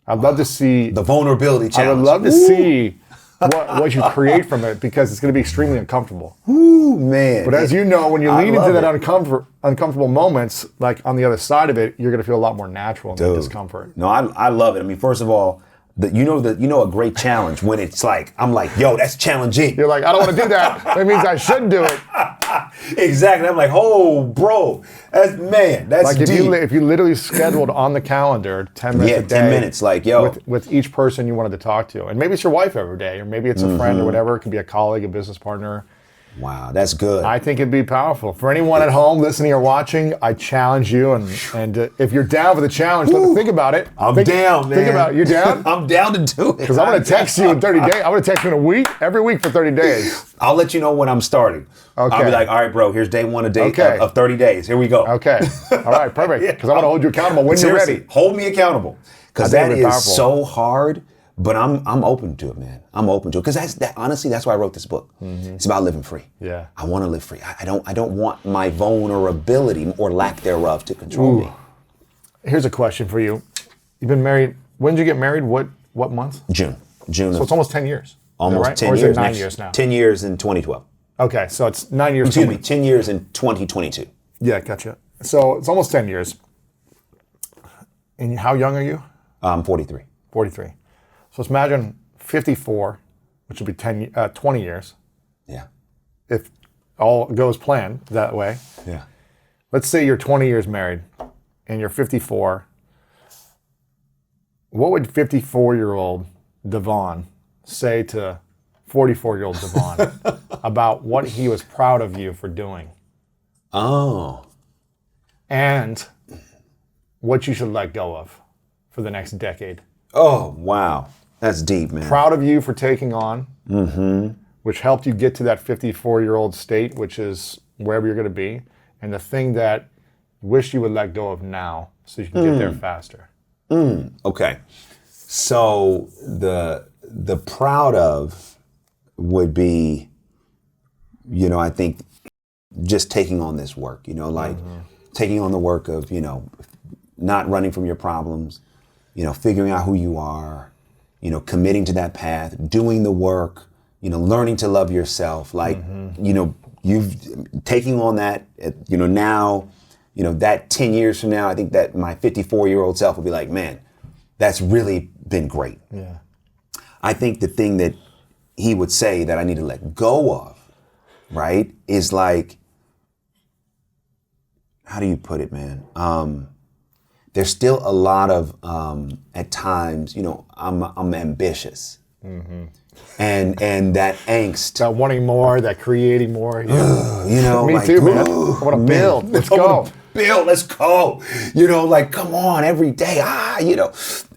I'd love to see... The vulnerability challenge. I would love to see what you create from it, because it's going to be extremely uncomfortable. Ooh, man. But as you know, when you lean into that uncomfortable moments, like on the other side of it, you're going to feel a lot more natural in the discomfort. No, I love it. I mean, first of all, you know a great challenge when it's like, I'm like, yo, that's challenging. You're like, I don't want to do that. That means I should do it. Exactly. I'm like, oh, bro, that's like deep. if you literally scheduled on the calendar 10 minutes a day. 10 minutes, like, yo. With each person you wanted to talk to. And maybe it's your wife every day, or maybe it's a friend or whatever. It could be a colleague, a business partner. Wow, that's good. I think it'd be powerful. For anyone at home listening or watching, I challenge you. And if you're down for the challenge, think about it. I'm down, man. Think about it. You down? I'm down to do it. Because I'm going to text you in 30 days. I'm going to text you in a week, every week for 30 days. I'll let you know when I'm starting. Okay. I'll be like, all right, bro, here's day one of 30 days. Here we go. Okay. All right, perfect. Because I'm going to hold you accountable when you're ready. Hold me accountable. Because that is so hard. But I'm open to it, man. I'm open to it, because honestly, that's why I wrote this book. It's about living free. Yeah. I want to live free. I don't want my vulnerability or lack thereof to control me. Here's a question for you. You've been married. When did you get married? What month? June. So it's almost 10 years. Almost right? 10 or is years. It 9 years now? 10 years in 2012. Okay, so it's 9 years. Excuse me, 10 years in 2022. Yeah, gotcha. So it's almost 10 years. And how young are you? I'm 43. 43. So let's imagine 54, which would be 20 years. Yeah. If all goes planned that way. Yeah. Let's say you're 20 years married and you're 54. What would 54-year-old DeVon say to 44-year-old DeVon about what he was proud of you for doing? Oh. and what you should let go of for the next decade. Oh, wow. That's deep, man. Proud of you for taking on, which helped you get to that 54-year-old state, which is wherever you're going to be, and the thing that you wish you would let go of now so you can get there faster. Okay. So the proud of would be, I think just taking on this work, like taking on the work of, not running from your problems, figuring out who you are, committing to that path, doing the work, learning to love yourself. Like, you've taking on that, now, that 10 years from now, I think that my 54-year-old self will be like, man, that's really been great. Yeah. I think the thing that he would say that I need to let go of, right, is like, how do you put it, man? There's still a lot of, at times, I'm ambitious. And that angst. That wanting more, that creating more. Me like, too, man. I want to build. Let's go. Let's go. Like, come on, every day.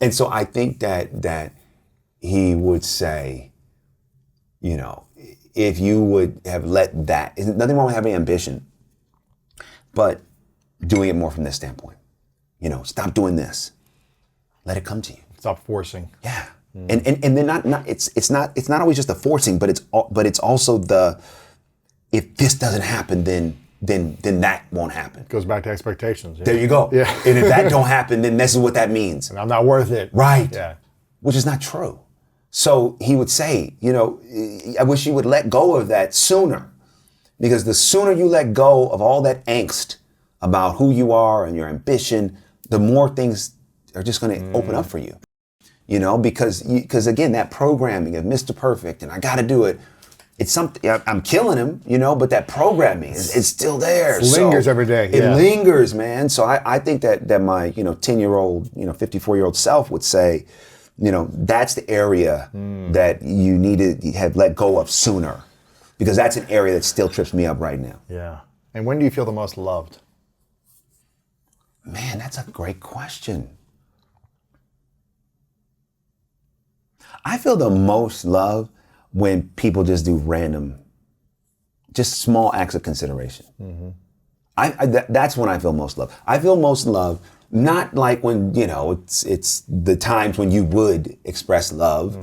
And so I think that he would say, if you would have let that, there's nothing wrong with having ambition, but doing it more from this standpoint. Stop doing this. Let it come to you. Stop forcing. Yeah. And then it's not always just the forcing, but it's also the, if this doesn't happen, then that won't happen. Goes back to expectations. Yeah. There you go. Yeah. And if that don't happen, then this is what that means. And I'm not worth it. Right. Yeah. Which is not true. So he would say, I wish you would let go of that sooner, because the sooner you let go of all that angst about who you are and your ambition, the more things are just going to open up for you. Because again, that programming of Mr. Perfect and I got to do it, it's something, I'm killing him, but that programming is still there. It lingers every day. It lingers, man. So I think that my, 10-year-old, 54-year-old self would say, that's the area that you need to have let go of sooner, because that's an area that still trips me up right now. Yeah. And when do you feel the most loved? Man, that's a great question. I feel the most love when people just do just small acts of consideration. That's when I feel most love. I feel most love, not like when, it's the times when you would express love,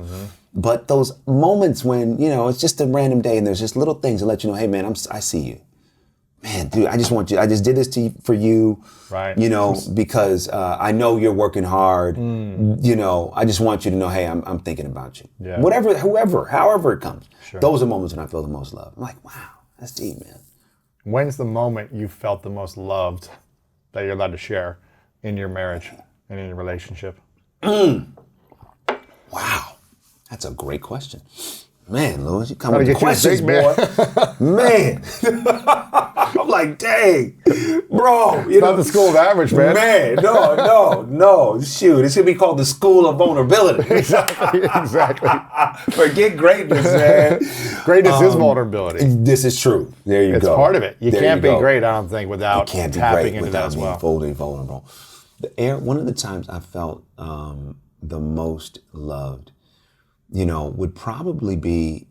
but those moments when, it's just a random day and there's just little things that let you know, hey man, I see you. Man, dude, I just did this for you, right? Because I know you're working hard. I just want you to know, hey, I'm thinking about you. Yeah. However it comes. Sure. Those are moments when I feel the most love. I'm like, wow, that's deep, man. When's the moment you felt the most loved that you're allowed to share in your marriage and in your relationship? Wow, that's a great question. Man, Louis, you come with questions, boy. Man. I'm like, dang, bro. It's not the school of average, man. Man, no. Shoot, it should be called the school of vulnerability. Exactly. Forget greatness, man. Greatness is vulnerability. This is true. There you go. It's part of it. You can't be great, I don't think, without tapping into that as well. Fully vulnerable. One of the times I felt the most loved, would probably be,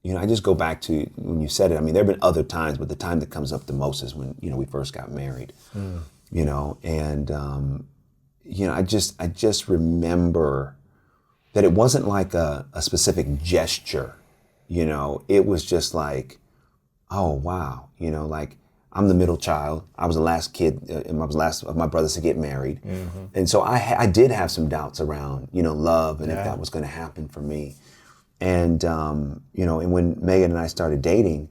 I just go back to when you said it. I mean, there have been other times, but the time that comes up the most is when, we first got married, and, I just remember that it wasn't like a specific gesture, it was just like, oh, wow, like I'm the middle child. I was the last kid, and I was last of my brothers to get married. And so I did have some doubts around, love and if that was going to happen for me. And, and when Meagan and I started dating,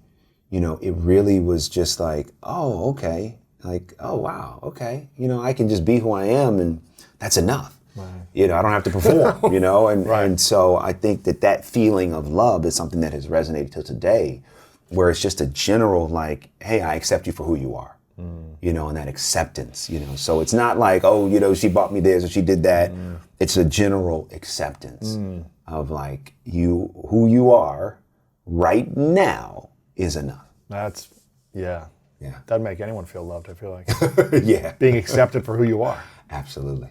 it really was just like, oh, okay. Like, oh, wow, okay. I can just be who I am and that's enough. Right. I don't have to perform, and, right. And so I think that feeling of love is something that has resonated till today, where it's just a general like, hey, I accept you for who you are, and that acceptance, So it's not like, oh, she bought me this or she did that. It's a general acceptance of like, who you are right now is enough. That's, yeah. Yeah. That'd make anyone feel loved, I feel like. Yeah. Being accepted for who you are. Absolutely.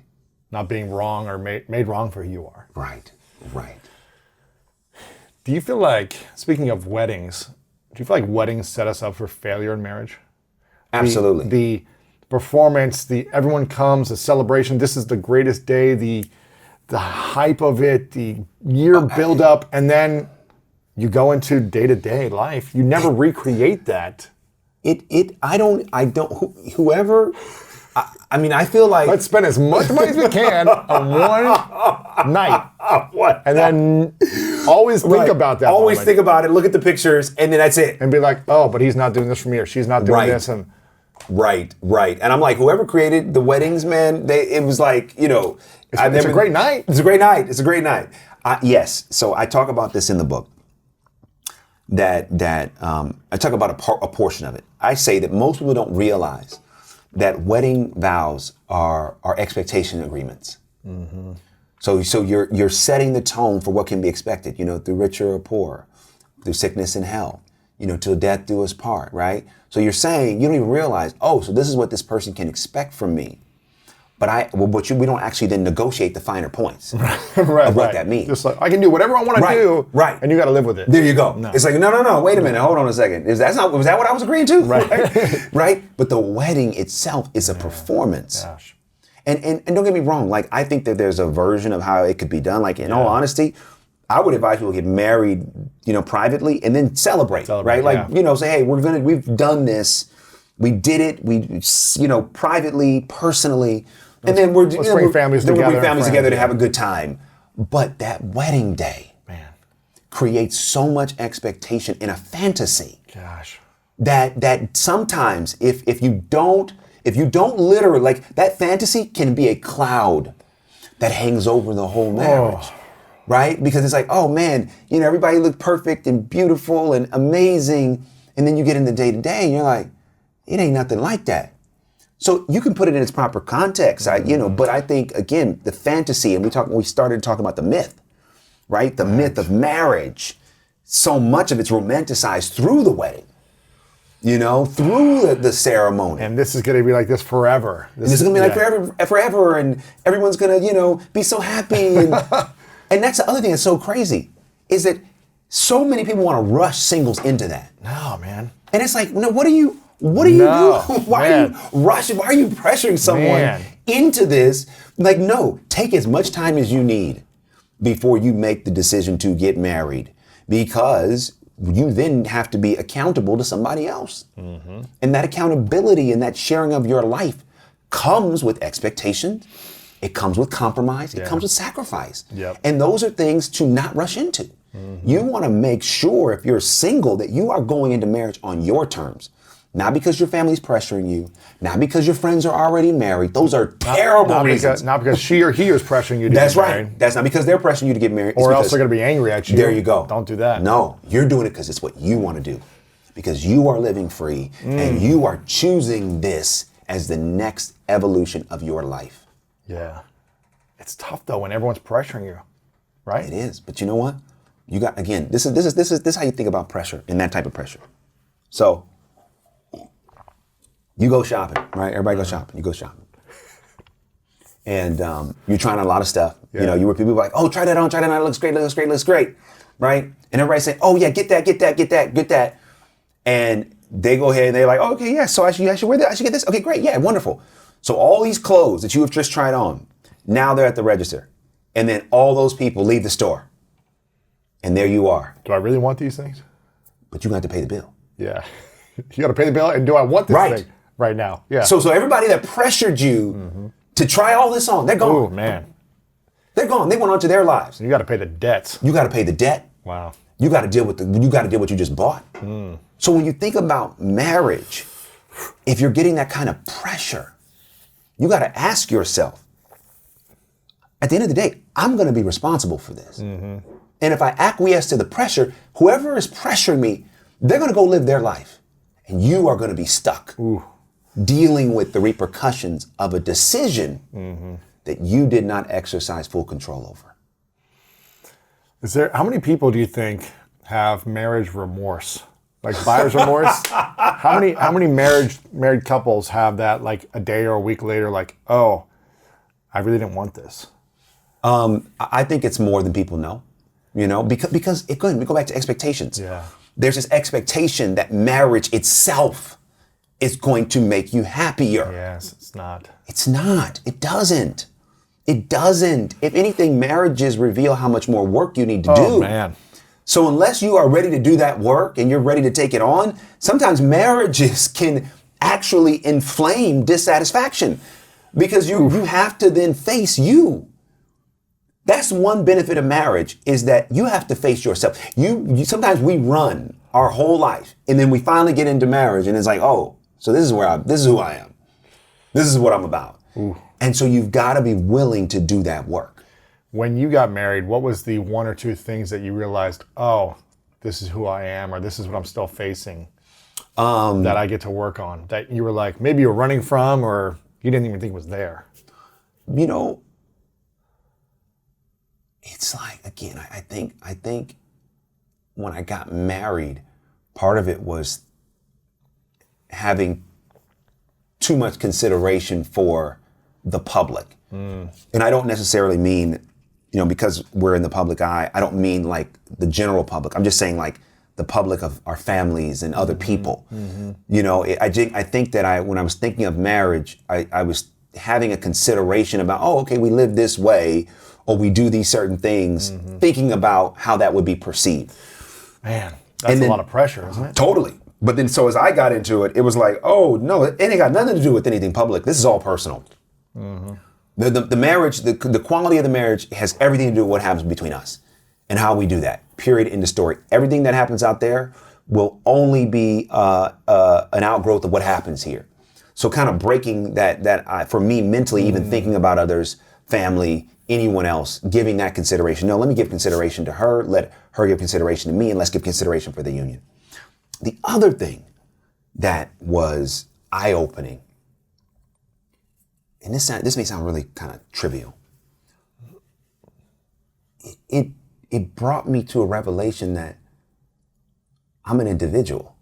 Not being wrong or made wrong for who you are. Right. Right. Do you feel like, speaking of weddings, do you feel like weddings set us up for failure in marriage? Absolutely. The performance, everyone comes, the celebration, this is the greatest day, the hype of it, the year build up, and then you go into day-to-day life. You never recreate that. Whoever, I mean, I feel like. Let's spend as much money as we can on one night. What? And then always think about that. Always moment. think about it, look at the pictures, and then that's it. And be like, oh, but he's not doing this for me, or she's not doing this. And Right. And I'm like, whoever created the weddings, man, it was like, it's a great night. It's a great night. Yes. So I talk about this in the book. That I talk about a portion of it. I say that most people don't realize that wedding vows are expectation agreements. Mm-hmm. So you're setting the tone for what can be expected, through richer or poor, through sickness and health, till death do us part, right? So you're saying, you don't even realize, so this is what this person can expect from me. But we don't actually then negotiate the finer points of what that means. Just like, I can do whatever I want to do, right? And you got to live with it. There you go. No. It's like, no, wait a minute, hold on a second. Was that what I was agreeing to? Right. Right? But the wedding itself is a performance. Gosh. And don't get me wrong, like, I think that there's a version of how it could be done. Like, in all honesty, I would advise people to get married, privately, and then celebrate, right? Like, say, hey, we've done this, we did it, we, privately, personally, and then let's bring families together to have a good time. But that wedding day, man, creates so much expectation in a fantasy. Gosh. That sometimes if you don't literally, like, that fantasy can be a cloud that hangs over the whole marriage. Right? Because it's like, oh man, everybody looked perfect and beautiful and amazing. And then you get in the day-to-day and you're like, it ain't nothing like that. So you can put it in its proper context, but I think, again, the fantasy, and we started talking about the myth, right? The myth of marriage. So much of it's romanticized through the wedding, through the ceremony. And this is going to be like this forever. This is going to be like forever, and everyone's going to, be so happy. And, and that's the other thing that's so crazy, is that so many people want to rush singles into that. No, man. And it's like, no, what are you doing? Why are you rushing? Why are you pressuring someone into this? Like, no, take as much time as you need before you make the decision to get married, because you then have to be accountable to somebody else. Mm-hmm. And that accountability and that sharing of your life comes with expectations. It comes with compromise. It comes with sacrifice. Yep. And those are things to not rush into. Mm-hmm. You want to make sure, if you're single, that you are going into marriage on your terms. Not because your family's pressuring you. Not because your friends are already married. Those are terrible reasons. Not because she or he is pressuring you to That's get right. married. That's not because they're pressuring you to get married. Or else they're going to be angry at you. There you go. Don't do that. No, you're doing it because it's what you want to do. Because you are living free and you are choosing this as the next evolution of your life. Yeah. It's tough though when everyone's pressuring you, right? It is, but you know what? You got, again, this is how you think about pressure and that type of pressure. So you go shopping, right? Everybody goes shopping. You go shopping, and you're trying a lot of stuff. Yeah. You were people like, oh, try that on, it looks great, right? And everybody say, oh yeah, get that, and they go ahead and they're like, oh, okay, yeah, so I should wear that, I should get this. Okay, great, yeah, wonderful. So all these clothes that you have just tried on, now they're at the register. And then all those people leave the store. And there you are. Do I really want these things? But you got to pay the bill. Yeah. You got to pay the bill, and do I want this thing right now? Yeah. So everybody that pressured you to try all this on, they're gone. Oh, man. They're gone. They went on to their lives. You got to pay the debts. You got to pay the debt. Wow. You got to deal with what you just bought. So when you think about marriage, if you're getting that kind of pressure, you got to ask yourself, at the end of the day, I'm going to be responsible for this. And if I acquiesce to the pressure, whoever is pressuring me, they're going to go live their life. And you are going to be stuck dealing with the repercussions of a decision that you did not exercise full control over. How many people do you think have marriage remorse? Like buyer's remorse? How many married couples have that like a day or a week later, like, oh, I really didn't want this? I think it's more than people know, because we go back to expectations. Yeah. There's this expectation that marriage itself is going to make you happier. Yes, it's not. It's not. It doesn't. It doesn't. If anything, marriages reveal how much more work you need to do. Oh, man. So unless you are ready to do that work and you're ready to take it on, sometimes marriages can actually inflame dissatisfaction because you have to then face you. That's one benefit of marriage, is that you have to face yourself. You sometimes we run our whole life and then we finally get into marriage and it's like, oh, so this is who I am. This is what I'm about. Ooh. And so you've got to be willing to do that work. When you got married, what was the one or two things that you realized, oh, this is who I am, or this is what I'm still facing that I get to work on, that you were like, maybe you were running from, or you didn't even think was there? It's like, again, I think when I got married, part of it was having too much consideration for the public. And I don't necessarily mean, because we're in the public eye, I don't mean like the general public. I'm just saying like the public of our families and other people. I think that when I was thinking of marriage, I was having a consideration about, oh, okay, we live this way, or we do these certain things, thinking about how that would be perceived. Man, that's a lot of pressure, isn't it? Totally. But then, so as I got into it, it was like, oh, no, it ain't got nothing to do with anything public. This is all personal. The marriage, the quality of the marriage has everything to do with what happens between us and how we do that. Period. End of story. Everything that happens out there will only be an outgrowth of what happens here. So kind of breaking that for me mentally, even thinking about others, family, anyone else, giving that consideration. No, let me give consideration to her. Let her give consideration to me, and let's give consideration for the union. The other thing that was eye-opening, and this may sound really kind of trivial, it brought me to a revelation that I'm an individual.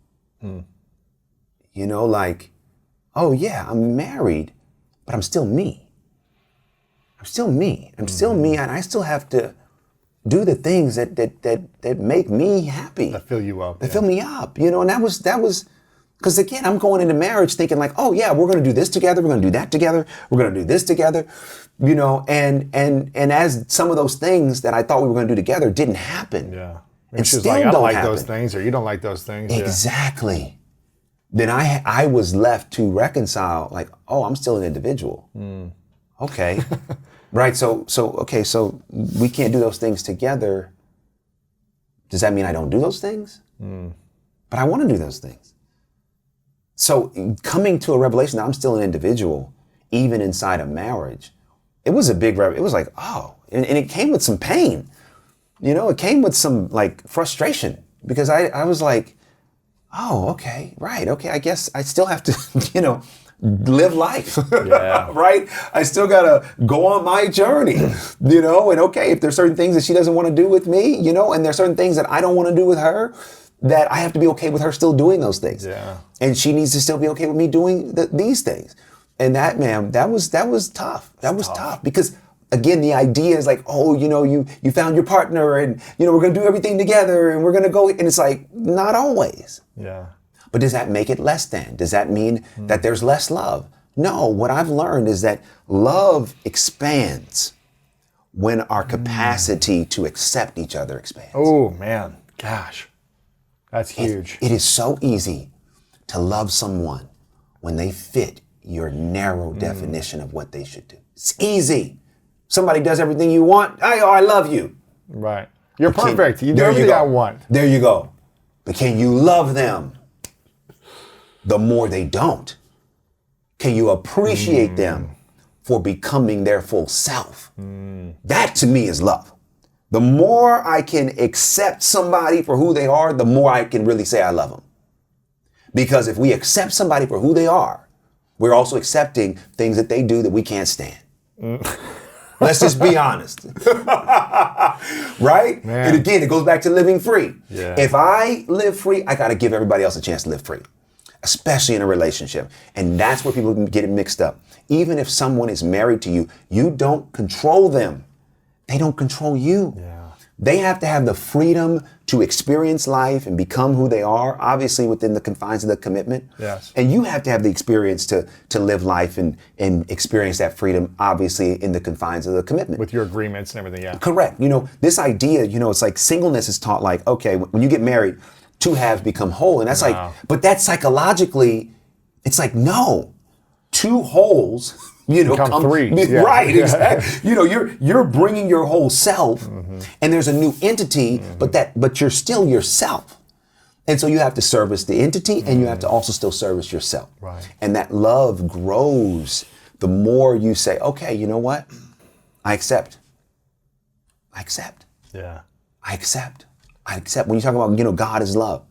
Like, oh yeah, I'm married, but I'm still me. I'm still me, and I still have to do the things that make me happy. That fill you up. That fill me up, and that was, because again, I'm going into marriage thinking like, oh yeah, we're going to do this together, we're going to do that together, we're going to do this together, and as some of those things that I thought we were going to do together didn't happen. Yeah. And she's still like, I don't like happen. those things, or you don't like those things. Exactly. Yeah. Then I was left to reconcile like, oh, I'm still an individual. Okay. Right. So we can't do those things together. Does that mean I don't do those things? But I want to do those things. So coming to a revelation that I'm still an individual, even inside of marriage, it was a big revelation. It was like, oh, and it came with some pain. It came with some like frustration, because I was like, oh, okay, right. Okay. I guess I still have to, live life, yeah. Right? I still gotta go on my journey, and okay, if there's certain things that she doesn't want to do with me, and there's certain things that I don't want to do with her, that I have to be okay with her still doing those things. Yeah. And she needs to still be okay with me doing these things. And that was tough. That was tough because again, the idea is like, oh, you found your partner and, we're going to do everything together and we're going to go. And it's like, not always. Yeah. But does that make it less than? Does that mean that there's less love? No, what I've learned is that love expands when our capacity to accept each other expands. Oh, man. Gosh. That's huge. It is so easy to love someone when they fit your narrow definition of what they should do. It's easy. Somebody does everything you want. I love you. Right. You're perfect. You do everything I want. There you go. But can you love them the more they don't? Can you appreciate them for becoming their full self? That to me is love. The more I can accept somebody for who they are, the more I can really say I love them. Because if we accept somebody for who they are, we're also accepting things that they do that we can't stand. Let's just be honest. Right? Man. And again, it goes back to living free. Yeah. If I live free, I got to give everybody else a chance to live free, especially in a relationship. And that's where people get it mixed up. Even if someone is married to you, you don't control them. They don't control you. Yeah. They have to have the freedom to experience life and become who they are, obviously within the confines of the commitment. Yes. And you have to have the experience to live life and experience that freedom, obviously in the confines of the commitment. With your agreements and everything, yeah. Correct. this idea, it's like singleness is taught like, okay, when you get married, two halves become whole. And that's Wow. but that's psychologically, it's like, no, two wholes, Become three. Yeah. Right, exactly. You're bringing your whole self, and there's a new entity, but you're still yourself. And so you have to service the entity, and you have to also still service yourself. Right. And that love grows the more you say, okay, you know what? I accept. Yeah. I accept. When you talk about, God is love.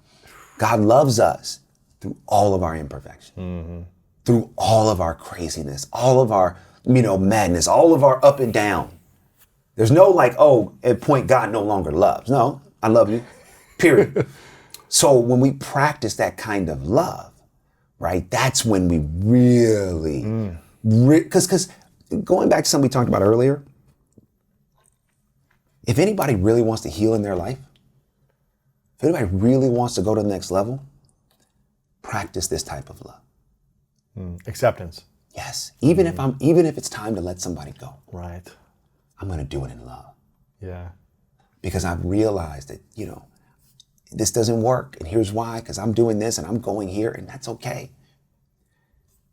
God loves us through all of our imperfections, through all of our craziness, all of our, madness, all of our up and down. There's no like, at point God no longer loves. No, I love you, period. So when we practice that kind of love, right, that's when we really, because going back to something we talked about earlier, if anybody really wants to heal in their life, if anybody really wants to go to the next level, practice this type of love. Acceptance. Yes. Even if it's time to let somebody go, Right. I'm going to do it in love. Yeah. Because I've realized that, this doesn't work. And here's why, because I'm doing this and I'm going here, and that's okay.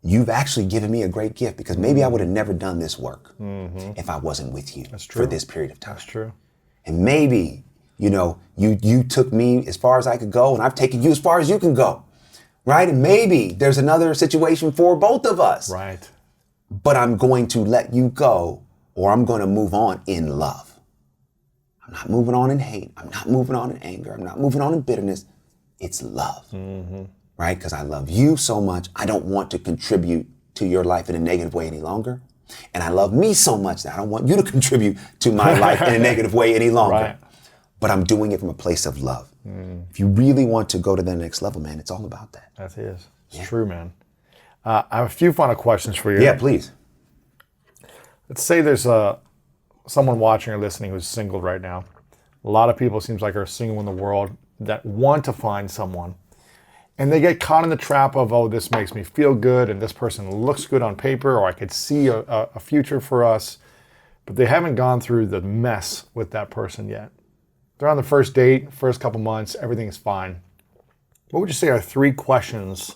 You've actually given me a great gift, because maybe I would have never done this work if I wasn't with you for this period of time. That's true. And maybe, you took me as far as I could go, and I've taken you as far as you can go. Right? And maybe there's another situation for both of us. Right. But I'm going to let you go, or I'm going to move on in love. I'm not moving on in hate. I'm not moving on in anger. I'm not moving on in bitterness. It's love. Right? Because I love you so much. I don't want to contribute to your life in a negative way any longer. And I love me so much that I don't want you to contribute to my life in a negative way any longer. Right. But I'm doing it from a place of love. If you really want to go to the next level, man, it's all about that. That is. It's true, man. I have a few final questions for you. Yeah, please. Let's say there's someone watching or listening who's single right now. A lot of people, it seems like, are single in the world that want to find someone. And they get caught in the trap of, this makes me feel good, and this person looks good on paper, or I could see a future for us. But they haven't gone through the mess with that person yet. They're on the first date, first couple months, everything is fine. What would you say are 3 questions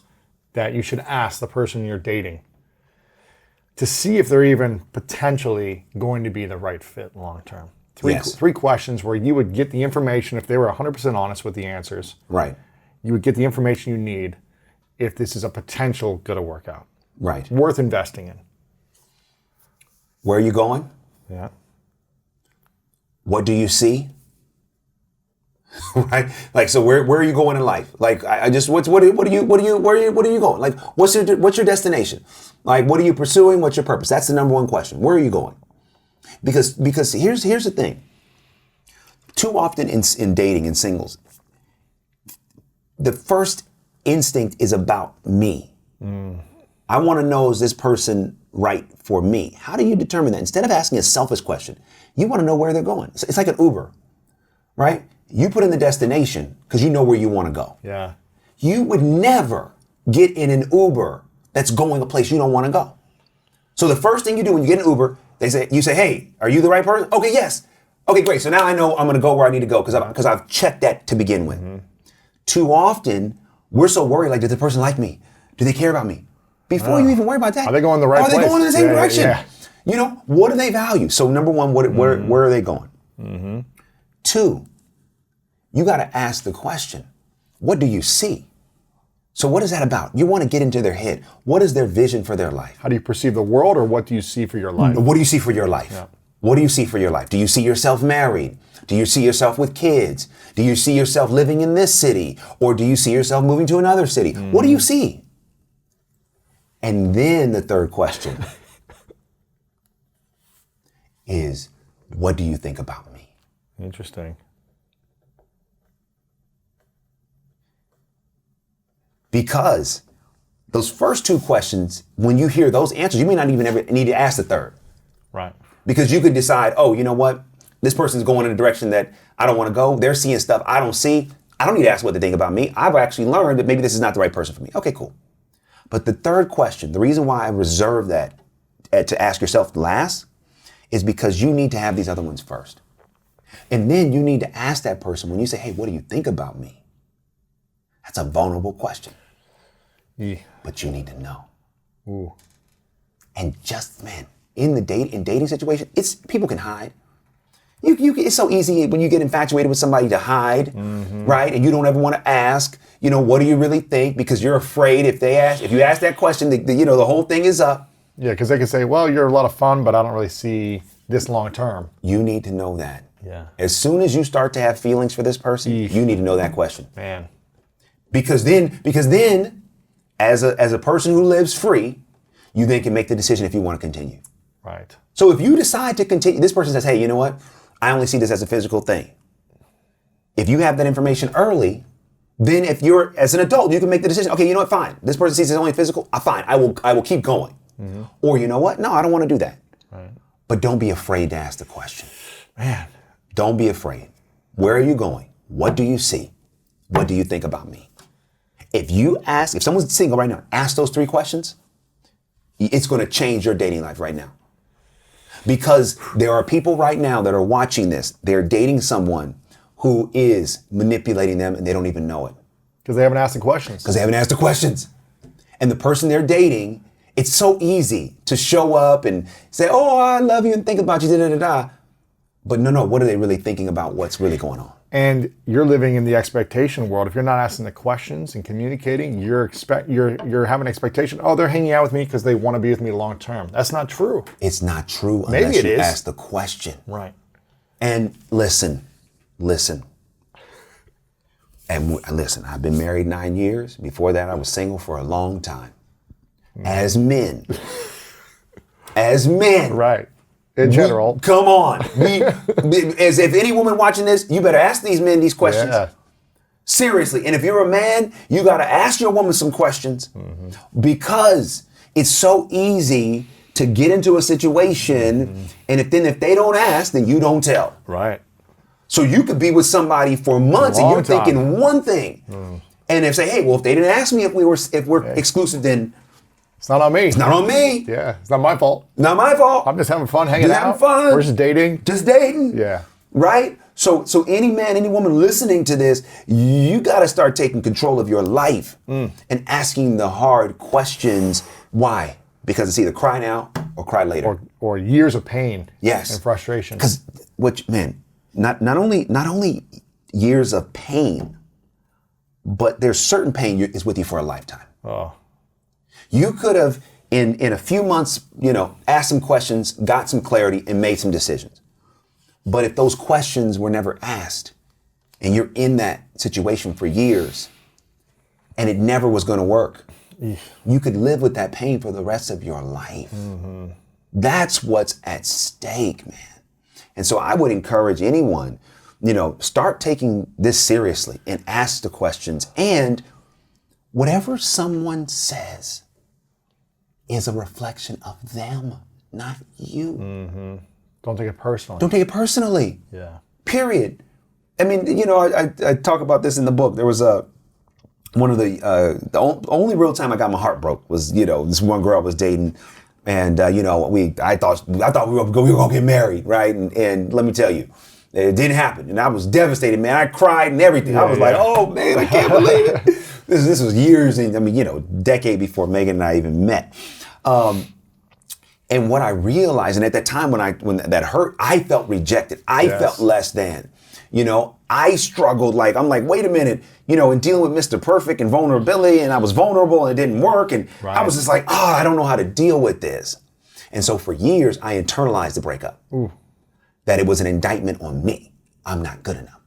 that you should ask the person you're dating to see if they're even potentially going to be the right fit long term? Three questions where you would get the information if they were 100% honest with the answers. Right. You would get the information you need if this is a potential going to work out. Right. Worth investing in. Where are you going? Yeah. What do you see? Right? Like, so where are you going in life? Like, what are you going? Like, what's your destination? Like, what are you pursuing? What's your purpose? That's the number one question. Where are you going? Because here's the thing. Too often in dating and singles, the first instinct is about me. I want to know, is this person right for me? How do you determine that? Instead of asking a selfish question, you want to know where they're going. It's like an Uber, right? You put in the destination because you know where you want to go. Yeah. You would never get in an Uber that's going a place you don't want to go. So the first thing you do when you get an Uber, you say, hey, are you the right person? Okay, yes. Okay, great. So now I know I'm going to go where I need to go because I've checked that to begin with. Too often, we're so worried, like, does the person like me? Do they care about me? Before you even worry about that. Are they going the right place? Are they going in the same direction? Yeah. What do they value? So number one, where are they going? 2, you got to ask the question, what do you see? So what is that about? You want to get into their head. What is their vision for their life? How do you perceive the world, or what do you see for your life? What do you see for your life? Yeah. What do you see for your life? Do you see yourself married? Do you see yourself with kids? Do you see yourself living in this city? Or do you see yourself moving to another city? What do you see? And then the third question. is, what do you think about me? Interesting. Because those first two questions, when you hear those answers, you may not even ever need to ask the third. Right. Because you could decide, oh, you know what? This person's going in a direction that I don't want to go. They're seeing stuff I don't see. I don't need to ask what they think about me. I've actually learned that maybe this is not the right person for me. Okay, cool. But the third question, the reason why I reserve that to ask yourself last is because you need to have these other ones first. And then you need to ask that person when you say, hey, what do you think about me? That's a vulnerable question. Yeah. But you need to know. Ooh. And just, man, in dating situation, people can hide. It's so easy when you get infatuated with somebody to hide, right? And you don't ever want to ask, what do you really think? Because you're afraid if you ask that question, the whole thing is up. Yeah, because they can say, well, you're a lot of fun, but I don't really see this long term. You need to know that. Yeah. As soon as you start to have feelings for this person, you need to know that question. Man. Because then, as a person who lives free, you then can make the decision if you want to continue. Right. So if you decide to continue, this person says, hey, you know what? I only see this as a physical thing. If you have that information early, then if you're, as an adult, you can make the decision, okay, you know what, fine. This person sees it's only physical, fine, I will keep going. Mm-hmm. Or you know what? No, I don't want to do that. Right. But don't be afraid to ask the question. Man. Don't be afraid. Where are you going? What do you see? What do you think about me? If someone's single right now, ask those 3 questions, it's going to change your dating life right now. Because there are people right now that are watching this. They're dating someone who is manipulating them and they don't even know it. Because they haven't asked the questions. And the person they're dating, it's so easy to show up and say, oh, I love you and think about you, da-da-da-da. But no, what are they really thinking about what's really going on? And you're living in the expectation world. If you're not asking the questions and communicating, you're having an expectation. Oh, they're hanging out with me because they want to be with me long term. That's not true. It's not true unless you ask the question. Right. And listen. And listen, I've been married 9 years. Before that, I was single for a long time. As men. Right. In general. Come on. As if any woman watching this, you better ask these men these questions. Yeah. Seriously. And if you're a man, you got to ask your woman some questions because it's so easy to get into a situation and if they don't ask, then you don't tell. Right. So you could be with somebody for months and you're thinking one thing. And if say, hey, well, if they didn't ask me if we're exclusive, then it's not on me. It's not on me. Yeah, it's not my fault. Not my fault. I'm just having fun hanging out. Having fun. We're just dating. Yeah. Right? So any man, any woman listening to this, you got to start taking control of your life and asking the hard questions. Why? Because it's either cry now or cry later. Or years of pain. Yes. And frustration. Because not only years of pain, but there's certain pain is with you for a lifetime. Oh. You could have, in a few months, asked some questions, got some clarity, and made some decisions. But if those questions were never asked, and you're in that situation for years, and it never was going to work, you could live with that pain for the rest of your life. Mm-hmm. That's what's at stake, man. And so I would encourage anyone, start taking this seriously and ask the questions. And whatever someone says is a reflection of them, not you. Mm-hmm. Don't take it personally. Don't take it personally. Yeah. Period. I mean, I talk about this in the book. There was one of the only real time I got my heart broke was, this one girl I was dating, and I thought we were gonna get married, right? And let me tell you, it didn't happen, and I was devastated, man. I cried and everything. Yeah, I was like, oh man, I can't believe it. This was years, and decade before Meagan and I even met. And what I realized, and at that time when that hurt, I felt rejected. I felt less than. I struggled. I'm like, wait a minute. In dealing with Mr. Perfect and vulnerability, and I was vulnerable and it didn't work, and I was just like, I don't know how to deal with this. And so for years, I internalized the breakup. Ooh. That it was an indictment on me. I'm not good enough.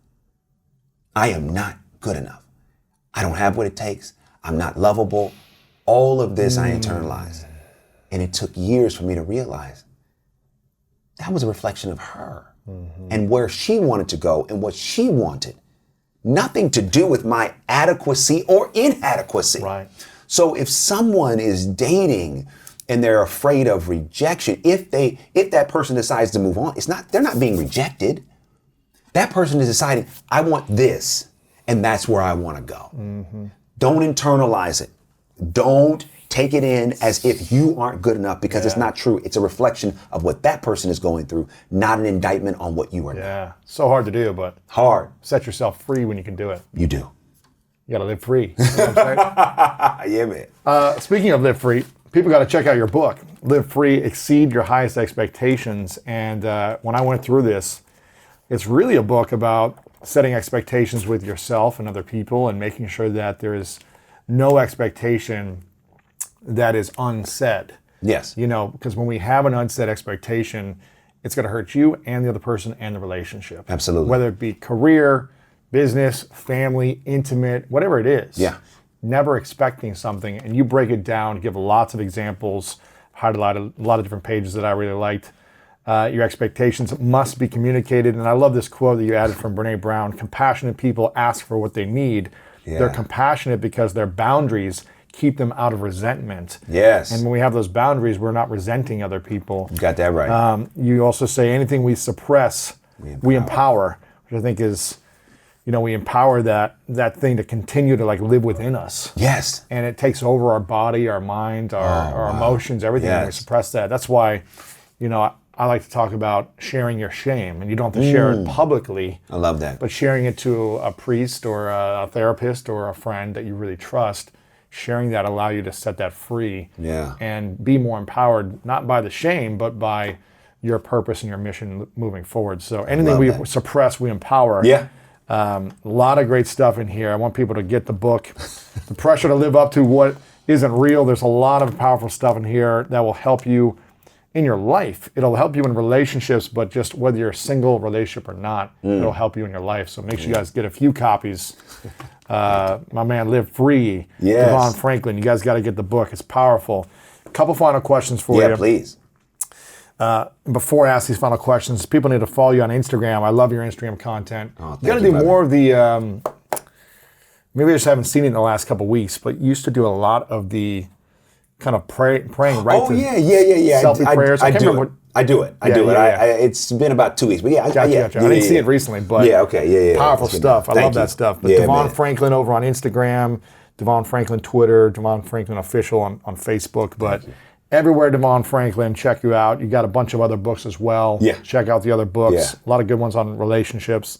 I am not good enough. I don't have what it takes. I'm not lovable. All of this I internalized. And it took years for me to realize that was a reflection of her and where she wanted to go and what she wanted. Nothing to do with my adequacy or inadequacy. Right. So if someone is dating and they're afraid of rejection, if that person decides to move on, they're not being rejected. That person is deciding, I want this, and that's where I want to go. Don't internalize it. Don't take it in as if you aren't good enough, because it's not true. It's a reflection of what that person is going through, not an indictment on what you are now. Yeah, so hard to do, but Hard. set yourself free when you can do it. You do. You gotta live free. You know what I'm saying? Yeah, man. Speaking of live free, people got to check out your book, Live Free, Exceed Your Highest Expectations. And when I went through this, it's really a book about setting expectations with yourself and other people and making sure that there is no expectation that is unsaid. Yes. You know, because when we have an unsaid expectation, it's going to hurt you and the other person and the relationship. Absolutely. Whether it be career, business, family, intimate, whatever it is. Yeah. Never expecting something, and you break it down, give lots of examples, highlighted a lot of different pages that I really liked. Your expectations must be communicated. And I love this quote that you added from Brene Brown: compassionate people ask for what they need. Yeah. They're compassionate because their boundaries keep them out of resentment. Yes. And when we have those boundaries, we're not resenting other people. You got that right. You also say anything we suppress, we empower, which I think is, you know, we empower that thing to continue to like live within us. Yes. And it takes over our body, our mind, our emotions, everything. When we suppress that. That's why, you know, I like to talk about sharing your shame, and you don't have to share it publicly. I love that. But sharing it to a priest or a therapist or a friend that you really trust, sharing that allow you to set that free. Yeah. And be more empowered, not by the shame, but by your purpose and your mission moving forward. So anything we suppress, we empower. Yeah. A lot of great stuff in here. I want people to get the book. The pressure to live up to what isn't real. There's a lot of powerful stuff in here that will help you in your life. It'll help you in relationships, but just whether you're a single relationship or not, it'll help you in your life. So make sure you guys get a few copies. My man, Live Free, Yes. DeVon Franklin. You guys got to get the book. It's powerful. A couple final questions for you. Yeah, please. Before I ask these final questions, people need to follow you on Instagram. I love your Instagram content. Oh, You got to do more of the, maybe I just haven't seen it in the last couple of weeks, but you used to do a lot of the kind of praying right to selfie prayers. I do it. I do it. It's been about 2 weeks, but yeah. Gotcha. I didn't see it recently, but powerful stuff. I love that stuff. But DeVon Franklin over on Instagram, DeVon Franklin Twitter, DeVon Franklin Official on Facebook, but everywhere DeVon Franklin, check you out. You got a bunch of other books as well. Yeah. Check out the other books. Yeah. A lot of good ones on relationships.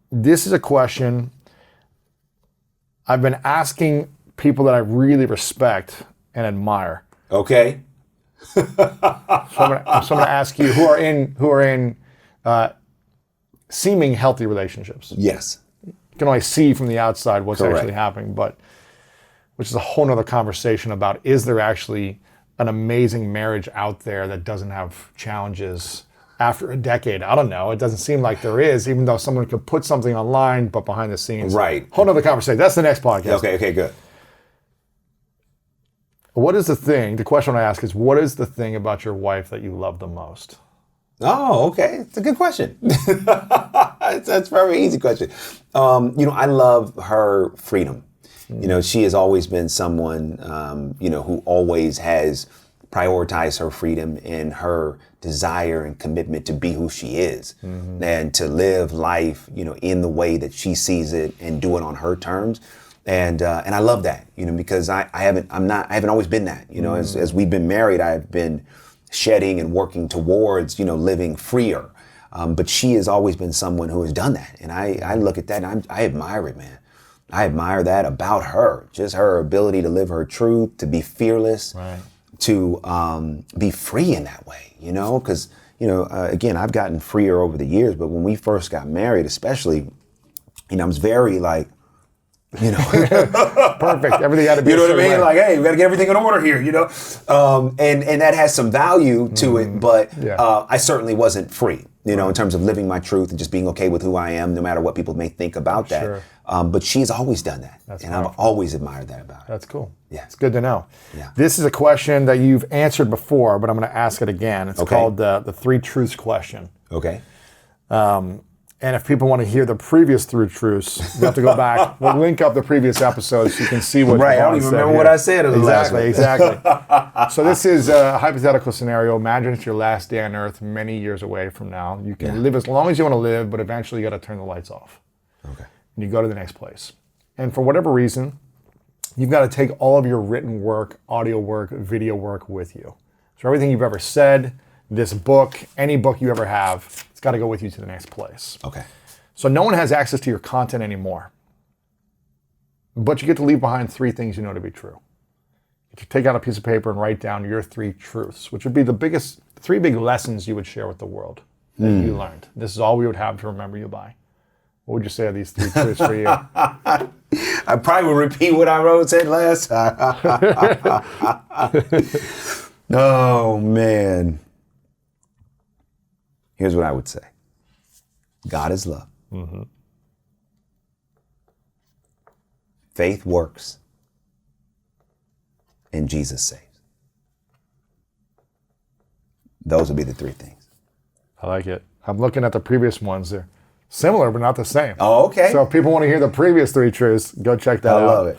This is a question I've been asking people that I really respect and admire. Okay. So I'm going to ask you who are in seeming healthy relationships. Yes. You can only see from the outside what's Correct. actually happening, but which is a whole nother conversation about, is there actually an amazing marriage out there that doesn't have challenges after a decade? I don't know. It doesn't seem like there is, even though someone could put something online, but behind the scenes. Right. Whole nother conversation. That's the next podcast. Okay, good. What is the question I ask is, what is the thing about your wife that you love the most? Oh, okay. It's a good question. That's a very easy question. I love her freedom. She has always been someone, who always has prioritized her freedom and her desire and commitment to be who she is and to live life, in the way that she sees it and do it on her terms. And I love that, because I haven't always been that, as we've been married, I've been shedding and working towards, living freer. But she has always been someone who has done that. And I look at that and I admire it, man. I admire that about her, just her ability to live her truth, to be fearless, right. To be free in that way, because, again, I've gotten freer over the years, but when we first got married, especially, I was very like, perfect. Everything had to be. You know what I mean? Like, hey, we got to get everything in order here. And that has some value to it, but I certainly wasn't free. you know, in terms of living my truth and just being okay with who I am, no matter what people may think about that. Sure. But she's always done that. That's and powerful. I've always admired that about her. That's cool. Yeah. It's good to know. Yeah. This is a question that you've answered before, but I'm going to ask it again. It's Okay. called the 3 truths question. Okay. And if people want to hear the previous 3 truths, you have to go back. We'll link up the previous episodes so you can see what Right, I don't DeVon even said remember here. what I said in the last one. Exactly. So this is a hypothetical scenario. Imagine it's your last day on Earth many years away from now. You can live as long as you want to live, but eventually you got to turn the lights off. Okay. And you go to the next place. And for whatever reason, you've got to take all of your written work, audio work, video work with you. So everything you've ever said, this book, any book you ever have, it's got to go with you to the next place. Okay. So no one has access to your content anymore. But you get to leave behind 3 things you know to be true. You can take out a piece of paper and write down your 3 truths, which would be the 3 big lessons you would share with the world that you learned. This is all we would have to remember you by. What would you say are these 3 truths for you? I probably will repeat what I said last time. Oh, man. Here's what I would say. God is love. Mm-hmm. Faith works. And Jesus saves. Those would be the 3 things. I like it. I'm looking at the previous ones. They're similar, but not the same. Oh, okay. So if people want to hear the previous 3 truths, go check that out. I love it.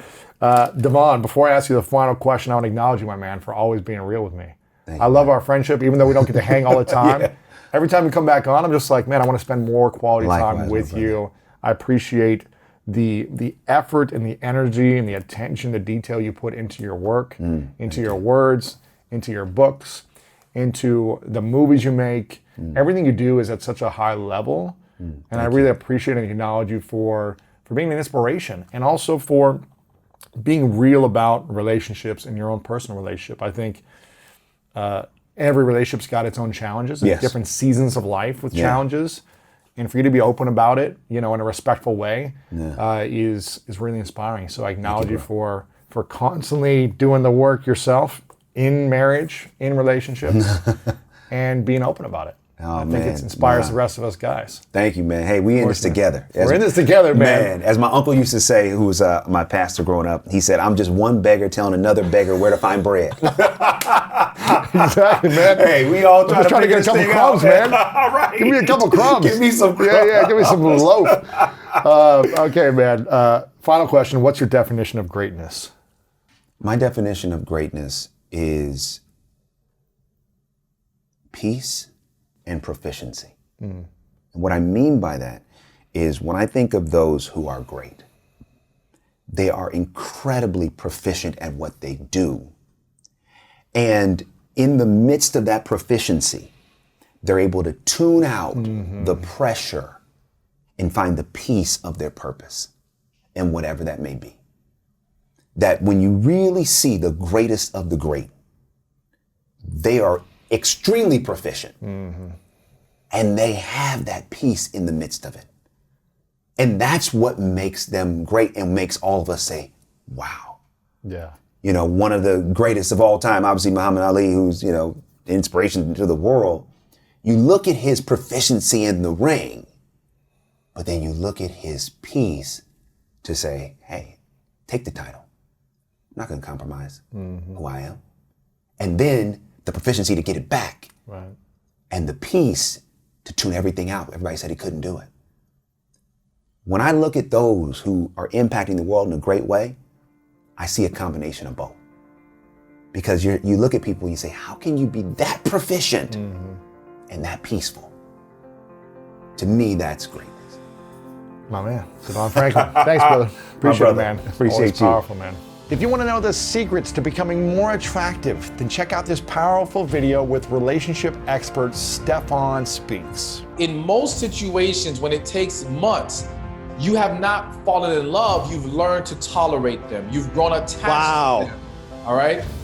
DeVon, before I ask you the final question, I want to acknowledge you, my man, for always being real with me. Thank I you, love our friendship, even though we don't get to hang all the time. Yeah. Every time you come back on, I'm just like, man, I want to spend more quality Likewise, time my with brother. you. I appreciate the effort and the energy and the attention, the detail you put into your work, into your words, into your books, into the movies you make. Everything you do is at such a high level. And I really appreciate and acknowledge you for being an inspiration and also for being real about relationships and your own personal relationship. I think every relationship's got its own challenges and Yes. different seasons of life with challenges. And for you to be open about it, in a respectful way, is really inspiring. So I acknowledge you for constantly doing the work yourself in marriage, in relationships, and being open about it. Oh, I think man. it inspires Wow. the rest of us guys. Thank you, man. Hey, we in this together. We're in this together, man. As my uncle used to say, who was my pastor growing up, he said, I'm just one beggar telling another beggar where to find bread. Exactly, man. Hey, we all trying to get a couple crumbs, man. All right. Give me a couple crumbs. Give me some crumbs. Yeah, give me some loaf. Okay, man. Final question. What's your definition of greatness? My definition of greatness is peace and proficiency. And what I mean by that is when I think of those who are great, they are incredibly proficient at what they do. And in the midst of that proficiency, they're able to tune out the pressure and find the peace of their purpose and whatever that may be. That when you really see the greatest of the great, they are extremely proficient. And they have that peace in the midst of it. And that's what makes them great and makes all of us say, wow. Yeah. One of the greatest of all time, obviously Muhammad Ali, who's, inspiration to the world. You look at his proficiency in the ring, but then you look at his peace to say, hey, take the title. I'm not going to compromise who I am. And then the proficiency to get it back. Right. And the peace to tune everything out. Everybody said he couldn't do it. When I look at those who are impacting the world in a great way, I see a combination of both. Because you look at people and you say, how can you be that proficient and that peaceful? To me, that's greatness. My man, DeVon Franklin. Thanks, brother. Appreciate it, brother. man. Appreciate Always you. Powerful, man. If you want to know the secrets to becoming more attractive, then check out this powerful video with relationship expert Stefan Speaks. In most situations, when it takes months, you have not fallen in love, you've learned to tolerate them. You've grown attached to them. All right?